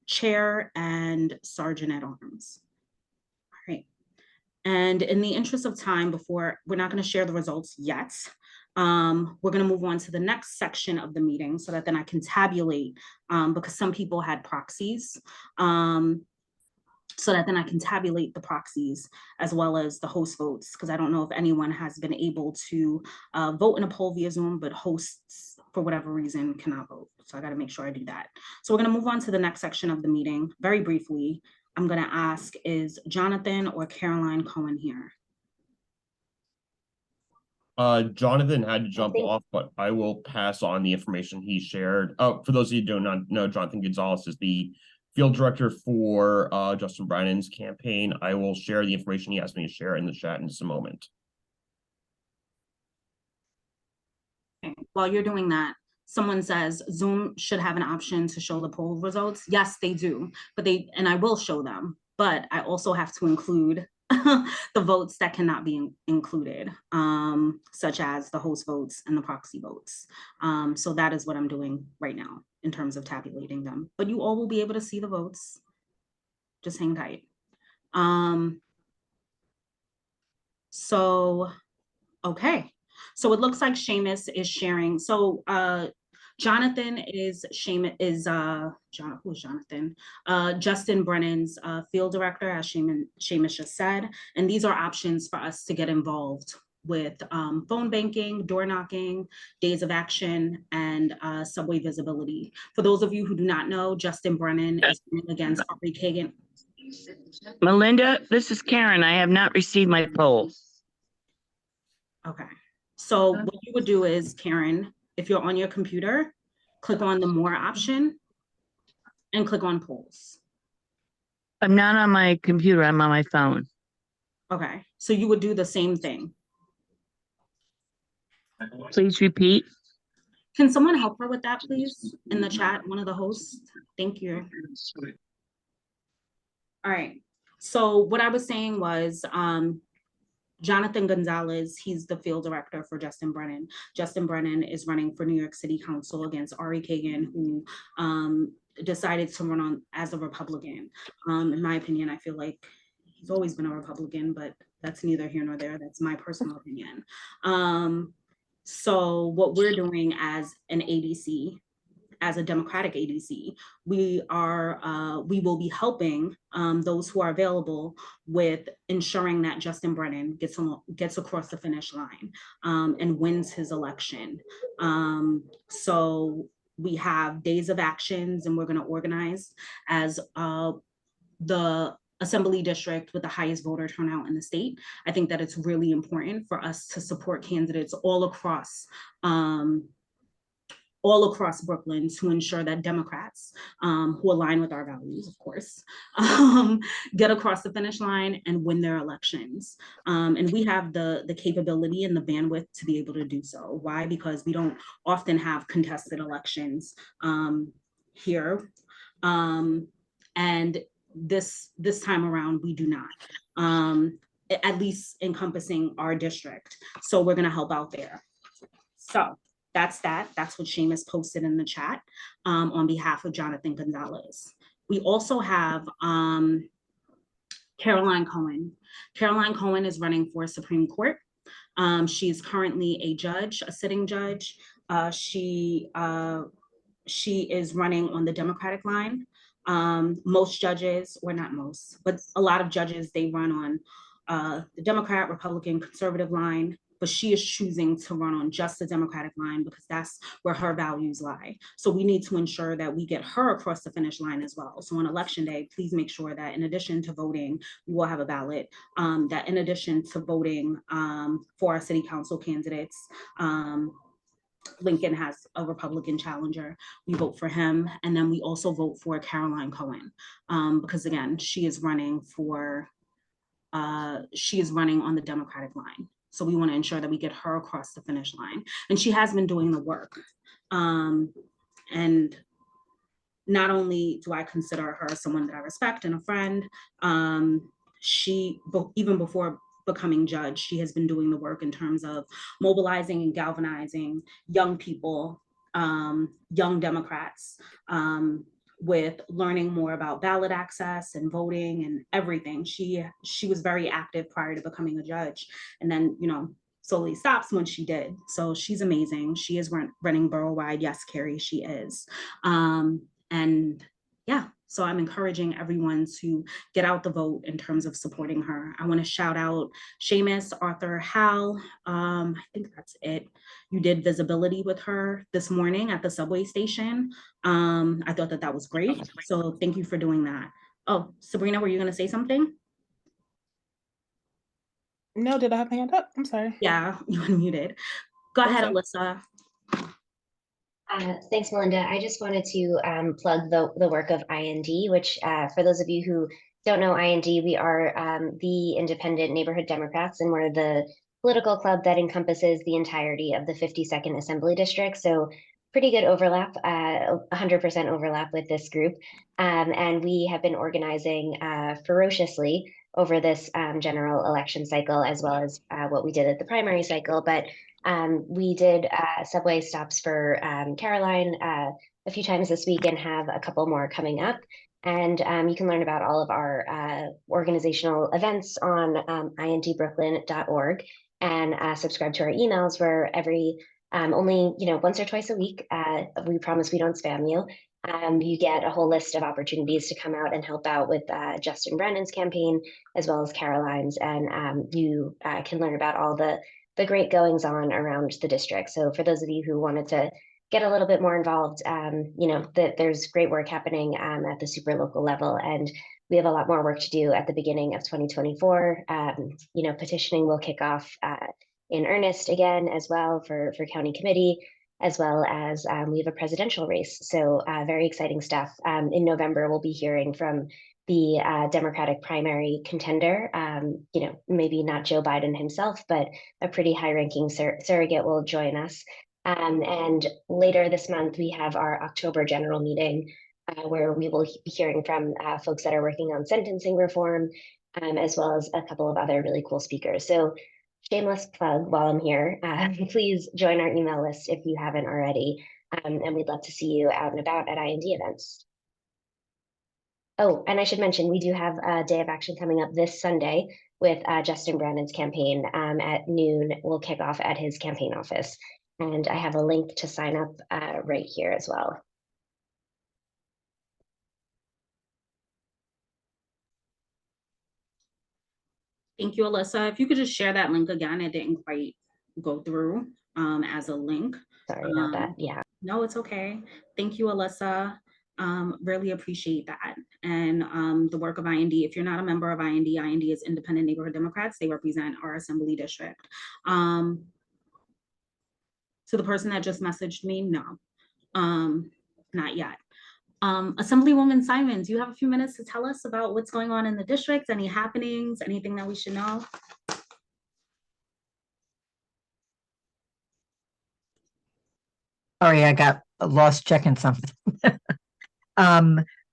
chair and sergeant at arms. All right. And in the interest of time, before, we're not going to share the results yet. We're going to move on to the next section of the meeting so that then I can tabulate, because some people had proxies. So that then I can tabulate the proxies as well as the host votes, because I don't know if anyone has been able to vote in a poll via Zoom, but hosts, for whatever reason, cannot vote. So I got to make sure I do that. So we're going to move on to the next section of the meeting. Very briefly, I'm going to ask, is Jonathan or Caroline Cohen here? Jonathan had to jump off, but I will pass on the information he shared. For those of you who do not know, Jonathan Gonzalez is the field director for Justin Brennan's campaign. I will share the information he asked me to share in the chat in just a moment. Okay. While you're doing that, someone says Zoom should have an option to show the poll results. Yes, they do, but and I will show them, but I also have to include the votes that cannot be included, such as the host votes and the proxy votes. So that is what I'm doing right now in terms of tabulating them, but you all will be able to see the votes. Just hang tight. So, okay. So it looks like Seamus is sharing. So Jonathan is who is Jonathan? Justin Brennan's field director, as Seamus just said. And these are options for us to get involved with phone banking, door knocking, days of action, and subway visibility. For those of you who do not know, Justin Brennan is running against Ari Kagan. Melinda, this is Karen. I have not received my poll. Okay. So what you would do is, Karen, if you're on your computer, click on the more option and click on polls. I'm not on my computer, I'm on my phone. Okay, so you would do the same thing. Please repeat. Can someone help her with that, please, in the chat, one of the hosts? Thank you. All right, so what I was saying was, Jonathan Gonzalez, he's the field director for Justin Brennan. Justin Brennan is running for New York City Council against Ari Kagan, who decided to run on as a Republican. In my opinion, I feel like he's always been a Republican, but that's neither here nor there. That's my personal opinion. So what we're doing as an ADC, as a Democratic ADC, we will be helping those who are available with ensuring that Justin Brennan gets across the finish line and wins his election. So we have days of actions, and we're going to organize as the assembly district with the highest voter turnout in the state. I think that it's really important for us to support candidates all across Brooklyn to ensure that Democrats who align with our values, of course, get across the finish line and win their elections. And we have the capability and the bandwidth to be able to do so. Why? Because we don't often have contested elections here. And this time around, we do not, at least encompassing our district. So we're gonna help out there. So that's what Seamus posted in the chat on behalf of Jonathan Gonzalez. We also have Caroline Cohen. Caroline Cohen is running for Supreme Court. She's currently a judge, a sitting judge. She is running on the Democratic line. Most judges, or not most, but a lot of judges, they run on the Democrat, Republican, conservative line, but she is choosing to run on just the Democratic line because that's where her values lie. So we need to ensure that we get her across the finish line as well. So on election day, please make sure that in addition to voting, we will have a ballot, that in addition to voting for our city council candidates, Lincoln has a Republican challenger. We vote for him. And then we also vote for Caroline Cohen because again, she is running on the Democratic line. So we want to ensure that we get her across the finish line. And she has been doing the work. And not only do I consider her someone that I respect and a friend, even before becoming judge, she has been doing the work in terms of mobilizing and galvanizing young people, young Democrats, with learning more about ballot access and voting and everything. She was very active prior to becoming a judge, and then, you know, slowly stops when she did. So she's amazing. She is running borough-wide. Yes, Carrie, she is. And yeah, so I'm encouraging everyone to get out the vote in terms of supporting her. I want to shout out Seamus, Arthur, Hal. I think that's it. You did visibility with her this morning at the subway station. I thought that was great. So thank you for doing that. Oh, Sabrina, were you going to say something? No, did I have my hand up? I'm sorry. Yeah, you unmuted. Go ahead, Alyssa. Thanks, Melinda. I just wanted to plug the work of IND, which for those of you who don't know IND, we are the Independent Neighborhood Democrats, and we're the political club that encompasses the entirety of the 52nd Assembly District. So pretty good overlap, 100% overlap with this group. And we have been organizing ferociously over this general election cycle, as well as what we did at the primary cycle. But we did subway stops for Caroline a few times this week and have a couple more coming up. And you can learn about all of our organizational events on indbrooklyn.org, and subscribe to our emails where every only once or twice a week, we promise we don't spam you. You get a whole list of opportunities to come out and help out with Justin Brennan's campaign, as well as Caroline's, and you can learn about all the great goings on around the district. So for those of you who wanted to get a little bit more involved, that there's great work happening at the super local level, and we have a lot more work to do at the beginning of 2024. Petitioning will kick off in earnest again as well for county committee, as well as we have a presidential race. So very exciting stuff. In November, we'll be hearing from the Democratic primary contender, maybe not Joe Biden himself, but a pretty high-ranking surrogate will join us. And later this month, we have our October general meeting, where we will be hearing from folks that are working on sentencing reform, as well as a couple of other really cool speakers. So shameless plug while I'm here, please join our email list if you haven't already, and we'd love to see you out and about at IND events. Oh, and I should mention, we do have a day of action coming up this Sunday with Justin Brannan's campaign at noon. We'll kick off at his campaign office. And I have a link to sign up right here as well. Thank you, Alyssa. If you could just share that link again, it didn't quite go through as a link. Sorry about that. Yeah. No, it's okay. Thank you, Alyssa. Really appreciate that. And the work of IND, if you're not a member of IND, IND is Independent Neighborhood Democrats. They represent our assembly district. To the person that just messaged me, no, not yet. Assemblywoman Simons, you have a few minutes to tell us about what's going on in the district, any happenings, anything that we should know? Sorry, I got lost checking something.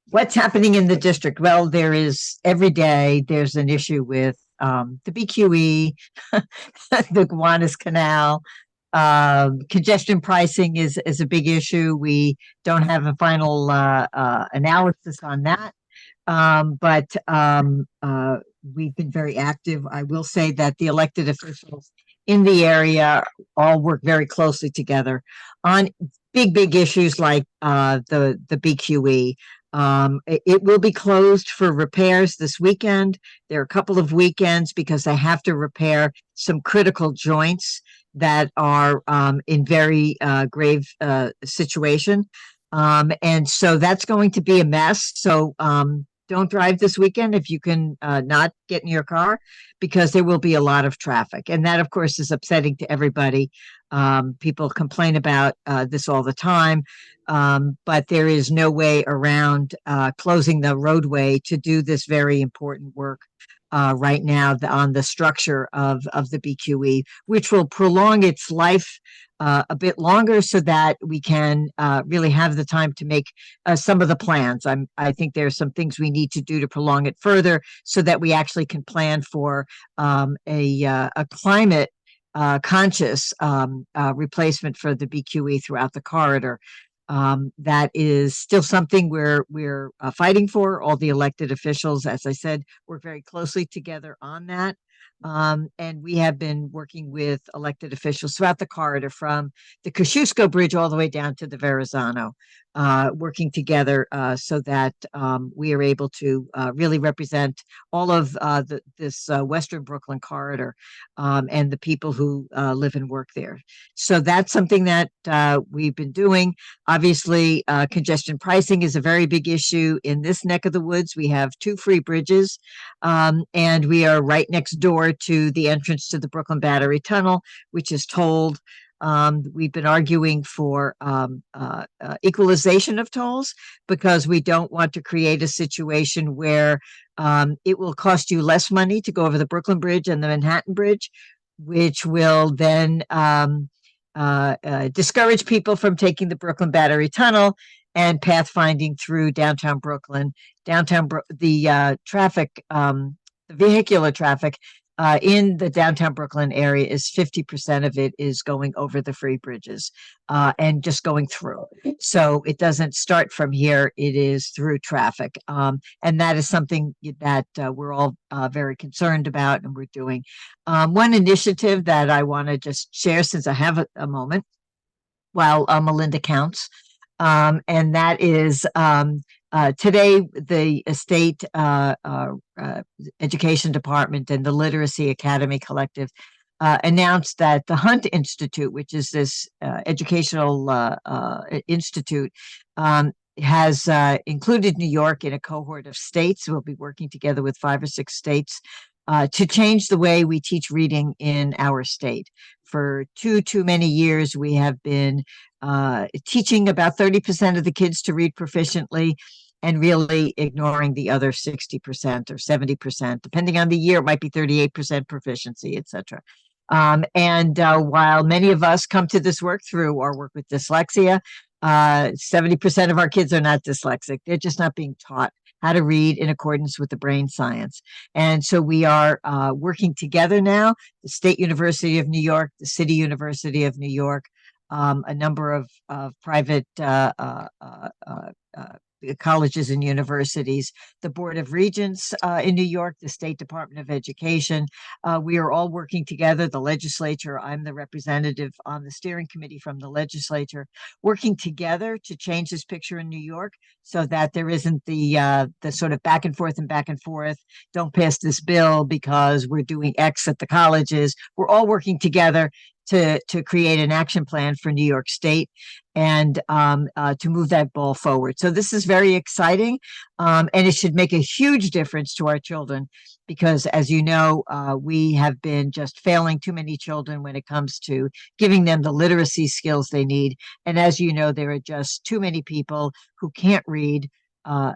What's happening in the district? Well, there is every day there's an issue with the BQE, the Gowanus Canal. Congestion pricing is a big issue. We don't have a final analysis on that, but we've been very active. I will say that the elected officials in the area all work very closely together on big issues like the BQE. It will be closed for repairs this weekend. There are a couple of weekends because they have to repair some critical joints that are in very grave situation. And so that's going to be a mess. So don't drive this weekend if you can not get in your car, because there will be a lot of traffic. And that, of course, is upsetting to everybody. People complain about this all the time, but there is no way around closing the roadway to do this very important work right now on the structure of the BQE, which will prolong its life a bit longer so that we can really have the time to make some of the plans. I think there's some things we need to do to prolong it further so that we actually can plan for a climate conscious replacement for the BQE throughout the corridor. That is still something we're fighting for. All the elected officials, as I said, work very closely together on that. And we have been working with elected officials throughout the corridor from the Kosciuszko Bridge all the way down to the Verrazano, working together so that we are able to really represent all of this Western Brooklyn corridor and the people who live and work there. So that's something that we've been doing. Obviously, congestion pricing is a very big issue in this neck of the woods. We have 2 free bridges, and we are right next door to the entrance to the Brooklyn Battery Tunnel, which is tolled. We've been arguing for equalization of tolls because we don't want to create a situation where it will cost you less money to go over the Brooklyn Bridge and the Manhattan Bridge, which will then discourage people from taking the Brooklyn Battery Tunnel and pathfinding through downtown Brooklyn. The traffic, the vehicular traffic in the downtown Brooklyn area is 50% of it is going over the free bridges and just going through. So it doesn't start from here, it is through traffic. And that is something that we're all very concerned about and we're doing. One initiative that I want to just share since I have a moment while Melinda counts, and that is today, the state education department and the Literacy Academy Collective announced that the Hunt Institute, which is this educational institute, has included New York in a cohort of states. We'll be working together with 5 or 6 states to change the way we teach reading in our state. For too many years, we have been teaching about 30% of the kids to read proficiently and really ignoring the other 60% or 70%, depending on the year, it might be 38% proficiency, etc. And while many of us come to this work through our work with dyslexia, 70% of our kids are not dyslexic. They're just not being taught how to read in accordance with the brain science. And so we are working together now, the State University of New York, the City University of New York, a number of private colleges and universities, the Board of Regents in New York, the State Department of Education. We are all working together, the legislature. I'm the representative on the steering committee from the legislature, working together to change this picture in New York so that there isn't the sort of back and forth, don't pass this bill because we're doing X at the colleges. We're all working together to create an action plan for New York State and to move that ball forward. So this is very exciting, and it should make a huge difference to our children because, as you know, we have been just failing too many children when it comes to giving them the literacy skills they need. And as you know, there are just too many people who can't read.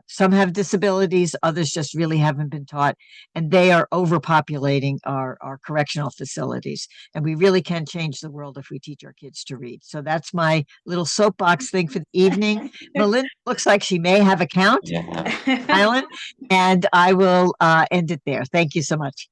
Some have disabilities, others just really haven't been taught, and they are overpopulating our correctional facilities. And we really can change the world if we teach our kids to read. So that's my little soapbox thing for the evening. Melinda looks like she may have a count, Island, and I will end it there. Thank you so much.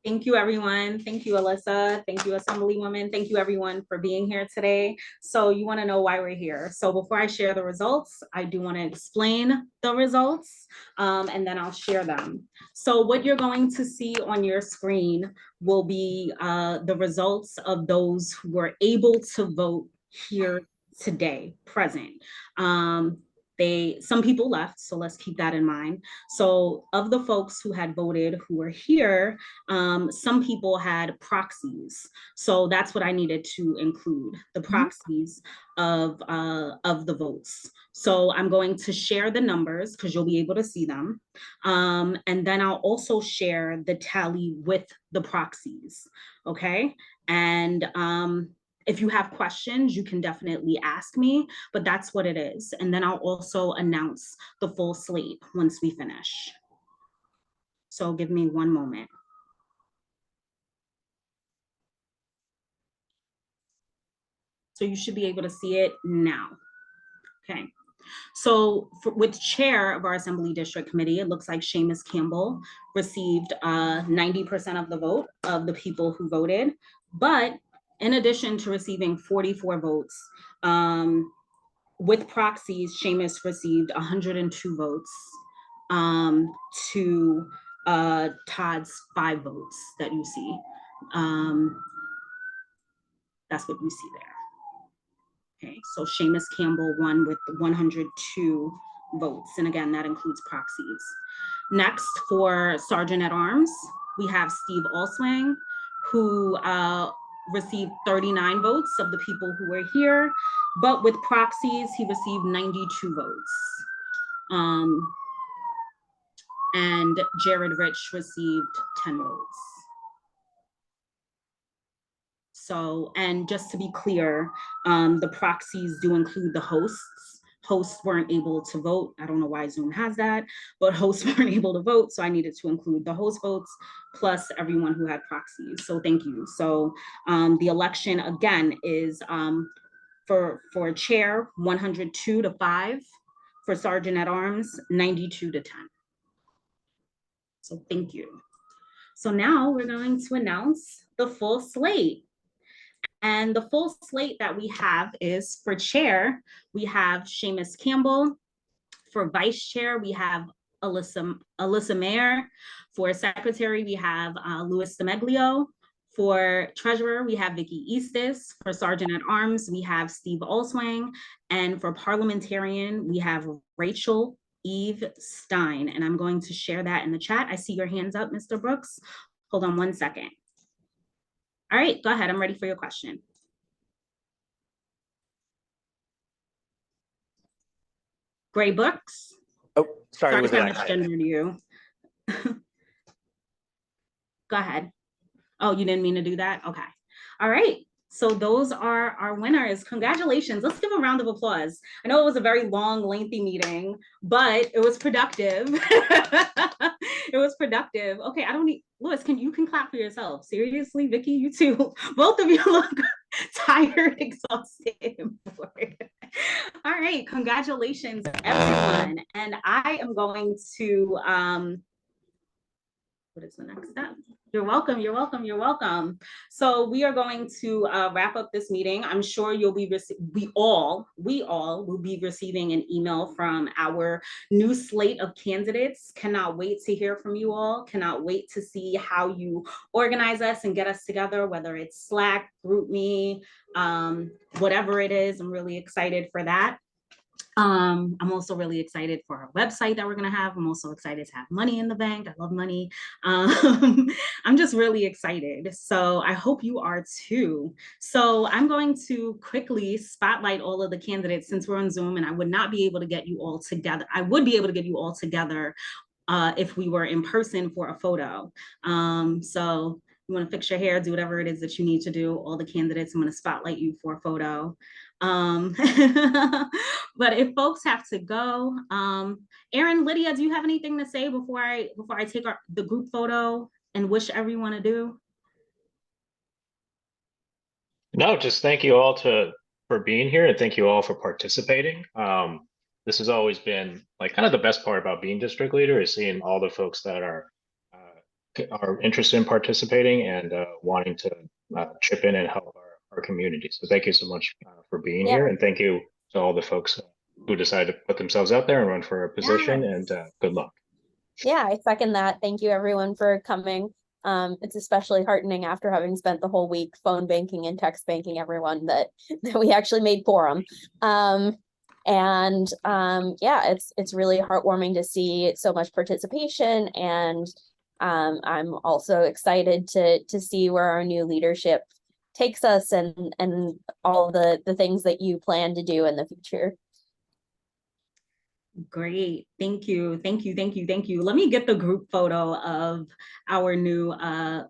Thank you, everyone. Thank you, Alyssa. Thank you, Assemblywoman. Thank you, everyone, for being here today. So you want to know why we're here. So before I share the results, I do want to explain the results, and then I'll share them. So what you're going to see on your screen will be the results of those who were able to vote here today, present. Some people left, so let's keep that in mind. So of the folks who had voted who were here, some people had proxies. So that's what I needed to include, the proxies of the votes. So I'm going to share the numbers because you'll be able to see them. And then I'll also share the tally with the proxies, okay? And if you have questions, you can definitely ask me, but that's what it is. And then I'll also announce the full slate once we finish. So give me one moment. So you should be able to see it now. Okay. So with chair of our Assembly District Committee, it looks like Seamus Campbell received 90% of the vote of the people who voted. But in addition to receiving 44 votes, with proxies, Seamus received 102 votes to Todd's 5 votes that you see. That's what you see there. Okay, so Seamus Campbell won with 102 votes. And again, that includes proxies. Next, for Sergeant at Arms, we have Steve Alswang, who received 39 votes of the people who were here, but with proxies, he received 92 votes. And Jared Rich received 10 votes. So, and just to be clear, the proxies do include the hosts. Hosts weren't able to vote. I don't know why Zoom has that, but hosts weren't able to vote. So I needed to include the host votes plus everyone who had proxies. So thank you. So the election again is for chair, 102 to 5, for sergeant at arms, 92 to 10. So thank you. So now we're going to announce the full slate. And the full slate that we have is for chair, we have Seamus Campbell. For vice chair, we have Alyssa Mayer. For secretary, we have Louis Demeglio. For treasurer, we have Vicky Eastis. For sergeant at arms, we have Steve Alswang. And for parliamentarian, we have Rachel Eve Stein. And I'm going to share that in the chat. I see your hands up, Mr. Brooks. Hold on one second. All right, go ahead. I'm ready for your question. Gray Books. Oh, sorry. Sorry if I misgendered you. Go ahead. Oh, you didn't mean to do that? Okay. All right. So those are our winners. Congratulations. Let's give a round of applause. I know it was a very long, lengthy meeting, but it was productive. It was productive. Okay, I don't need, Louis, you can clap for yourself. Seriously, Vicky, you too. Both of you look tired, exhausted, and bored. All right, congratulations, everyone. And I am going to, what is the next step? You're welcome, you're welcome, you're welcome. So we are going to wrap up this meeting. I'm sure you'll be, we all will be receiving an email from our new slate of candidates. Cannot wait to hear from you all. Cannot wait to see how you organize us and get us together, whether it's Slack, GroupMe, whatever it is. I'm really excited for that. I'm also really excited for our website that we're going to have. I'm also excited to have money in the bank. I love money. I'm just really excited. So I hope you are too. So I'm going to quickly spotlight all of the candidates since we're on Zoom, and I would not be able to get you all together. I would be able to get you all together if we were in person for a photo. So you want to fix your hair, do whatever it is that you need to do. All the candidates, I'm going to spotlight you for a photo. But if folks have to go, Erin, Lydia, do you have anything to say before I take the group photo and wish everyone adieu? No, just thank you all for being here, and thank you all for participating. This has always been like kind of the best part about being district leader is seeing all the folks that are interested in participating and wanting to chip in and help our community. So thank you so much for being here, and thank you to all the folks who decided to put themselves out there and run for a position, and good luck. Yeah, I second that. Thank you everyone for coming. It's especially heartening after having spent the whole week phone banking and text banking everyone that we actually made quorum. Yeah, it's really heartwarming to see so much participation, and I'm also excited to see where our new leadership takes us and all the things that you plan to do in the future. Great. Thank you, thank you, thank you, thank you. Let me get the group photo of our new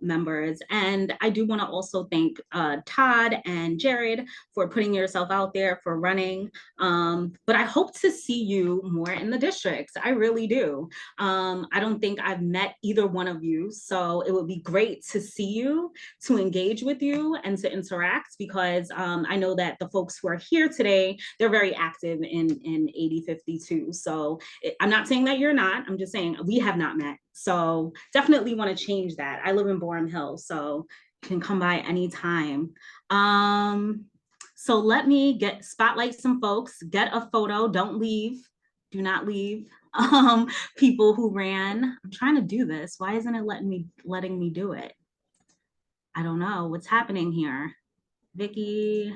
members. And I do want to also thank Todd and Jared for putting yourself out there, for running. But I hope to see you more in the districts. I really do. I don't think I've met either one of you. So it would be great to see you, to engage with you, and to interact, because I know that the folks who are here today, they're very active in 8052. So I'm not saying that you're not, I'm just saying we have not met. So definitely want to change that. I live in Borum Hill, so you can come by anytime. So let me spotlight some folks, get a photo, don't leave, do not leave. People who ran. I'm trying to do this. Why isn't it letting me do it? I don't know what's happening here. Vicky,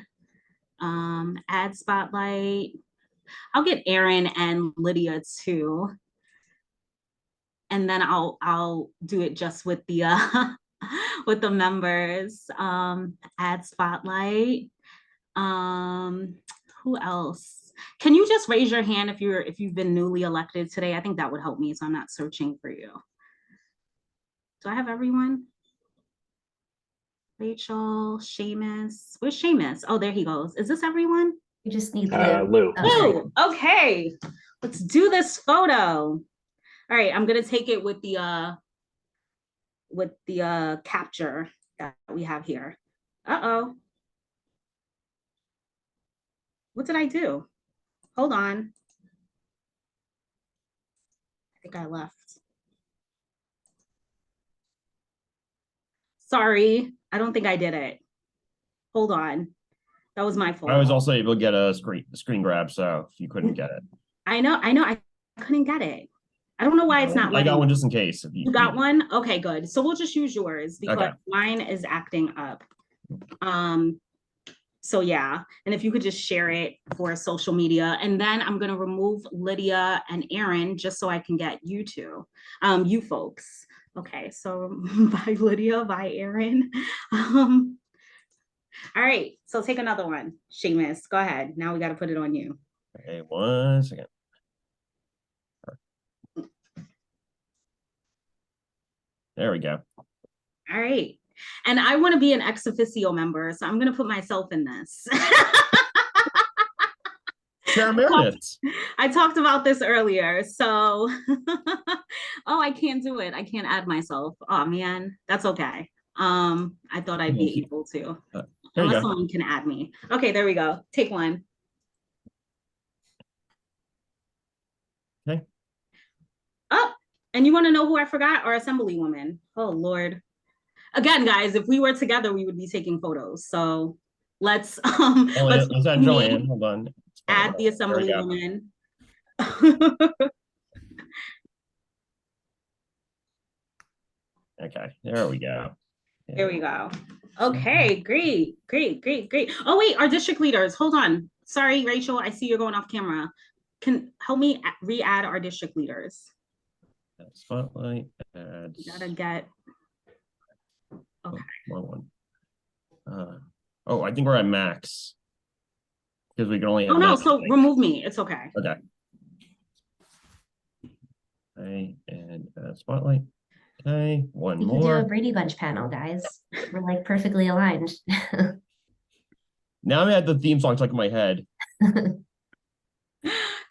add spotlight. I'll get Aaron and Lydia too. And then I'll do it just with the with the members. Add spotlight. Who else? Can you just raise your hand if you've been newly elected today? I think that would help me, so I'm not searching for you. Do I have everyone? Rachel, Seamus. Where's Seamus? Oh, there he goes. Is this everyone? You just need Lou. Lou. Okay. Let's do this photo. All right, I'm gonna take it with the capture that we have here. Uh-oh. What did I do? Hold on. I think I left. Sorry, I don't think I did it. Hold on. That was my fault. I was also able to get a screen grab, so if you couldn't get it. I know, I couldn't get it. I don't know why it's not. I got one just in case. If you got one? Okay, good. So we'll just use yours because mine is acting up. So yeah, and if you could just share it for social media, and then I'm gonna remove Lydia and Aaron just so I can get you two, you folks. Okay, so bye Lydia, bye Aaron. All right, so take another one. Seamus, go ahead. Now we got to put it on you. Okay, 1 second. There we go. All right. And I want to be an ex officio member, so I'm going to put myself in this. Chair Emeritus. I talked about this earlier, so oh, I can't do it. I can't add myself. Oh man, that's okay. I thought I'd be able to. Unless someone can add me. Okay, there we go. Take one. Okay. Oh, and you want to know who I forgot? Our Assemblywoman. Oh Lord. Again, guys, if we were together, we would be taking photos. So let's let's add Joanne. Hold on. Add the Assemblywoman. Okay, there we go. There we go. Okay, great. Oh wait, our district leaders. Hold on. Sorry, Rachel. I see you're going off camera. Can help me re-add our district leaders. Spotlight. Ads. You gotta get. Okay. One. Oh, I think we're at max. Because we can only have. Oh no, so remove me. It's okay. Okay. Okay, and spotlight. Okay, one we more. We can do a Brady Bunch panel, guys. We're like perfectly aligned. Now I had the theme song stuck in my head.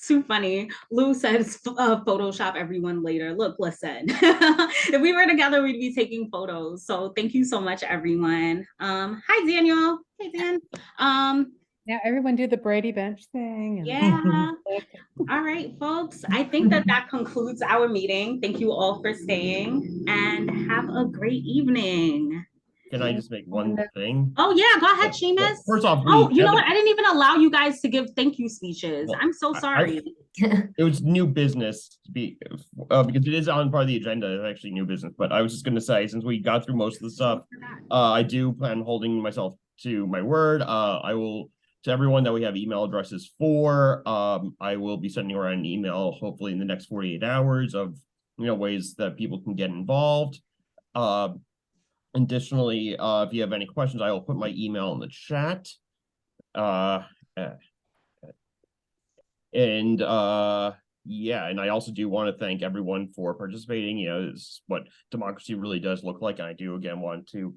Too funny. Lou says Photoshop everyone later. Look, listen. If we were together, we'd be taking photos. So thank you so much, everyone. Hi, Daniel. Hey, Dan. Yeah, everyone do the Brady Bunch thing. And yeah. All right, folks. I think that concludes our meeting. Thank you all for staying and have a great evening. Can I just make one thing? Oh yeah, go ahead, Seamus. Well, first off, you know what? I didn't even allow you guys to give thank you speeches. Well, I'm so sorry. It was new business to be because it is on part of the agenda. It's actually new business, but I was just going to say, since we got through most of the stuff, I do plan on holding myself to my word. I will. To everyone that we have email addresses for, I will be sending around an email hopefully in the next 48 hours of ways that people can get involved. Additionally, if you have any questions, I will put my email in the chat. yeah, and I also do want to thank everyone for participating. You know, this is what democracy really does look like. And I do again want to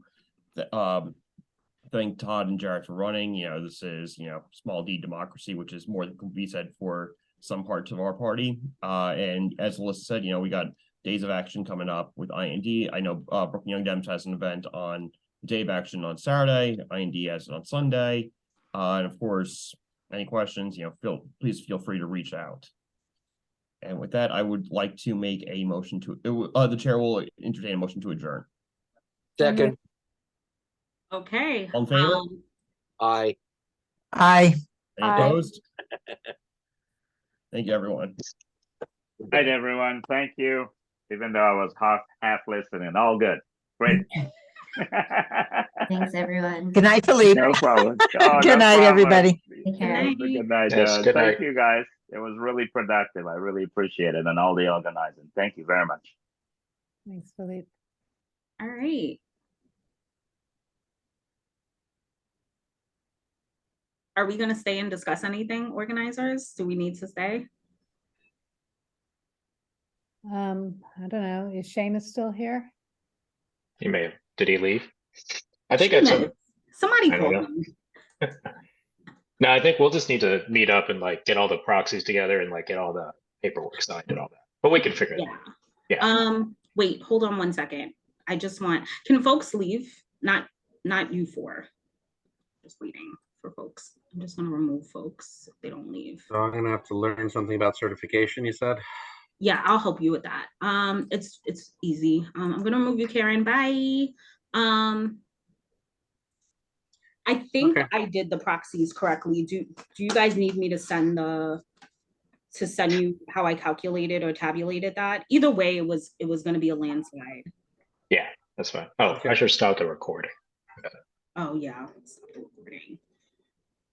thank Todd and Jared for running. You know, this is, you know, small d democracy, which is more than can be said for some parts of our party. And as Alyssa said, you know, we got days of action coming up with IND. I know Brooklyn Young Dems has an event on Day of Action on Saturday. IND has it on Sunday. And of course, any questions, you know, please feel free to reach out. And with that, I would like to make a motion to, the chair will entertain a motion to adjourn. Second. Okay. All in favor? Aye. Aye. Any opposed? Thank you, everyone. Good night, everyone. Thank you. Even though I was half listening, all good. Great. Thanks, everyone. Good night, Philippe. No problem. Oh, Good no night, problem. everybody. Take care. Good night. Yes, good Thank night. you, guys. It was really productive. I really appreciate it, and all the organizing. Thank you very much. Thanks, Philippe. All right. Are we going to stay and discuss anything, organizers? Do we need to stay? I don't know. Is Seamus still here? He may have. Did he leave? I think it's Somebody I don't call know. him. No, I think we'll just need to meet up and like get all the proxies together and like get all the paperwork signed and all that. But we can figure it out. Yeah. Wait, hold on one second. I just want, can folks leave? Not you four. Just waiting for folks. I'm just gonna remove folks if they don't leave. So I'm gonna have to learn something about certification, you said? Yeah, I'll help you with that. It's easy. I'm gonna remove you, Karen. Bye. I think I did the proxies correctly. Do you guys need me to send you how I calculated or tabulated that? Either way, it was gonna be a landslide. Yeah, that's fine. Oh, I should start the recording. Oh yeah, stop the recording.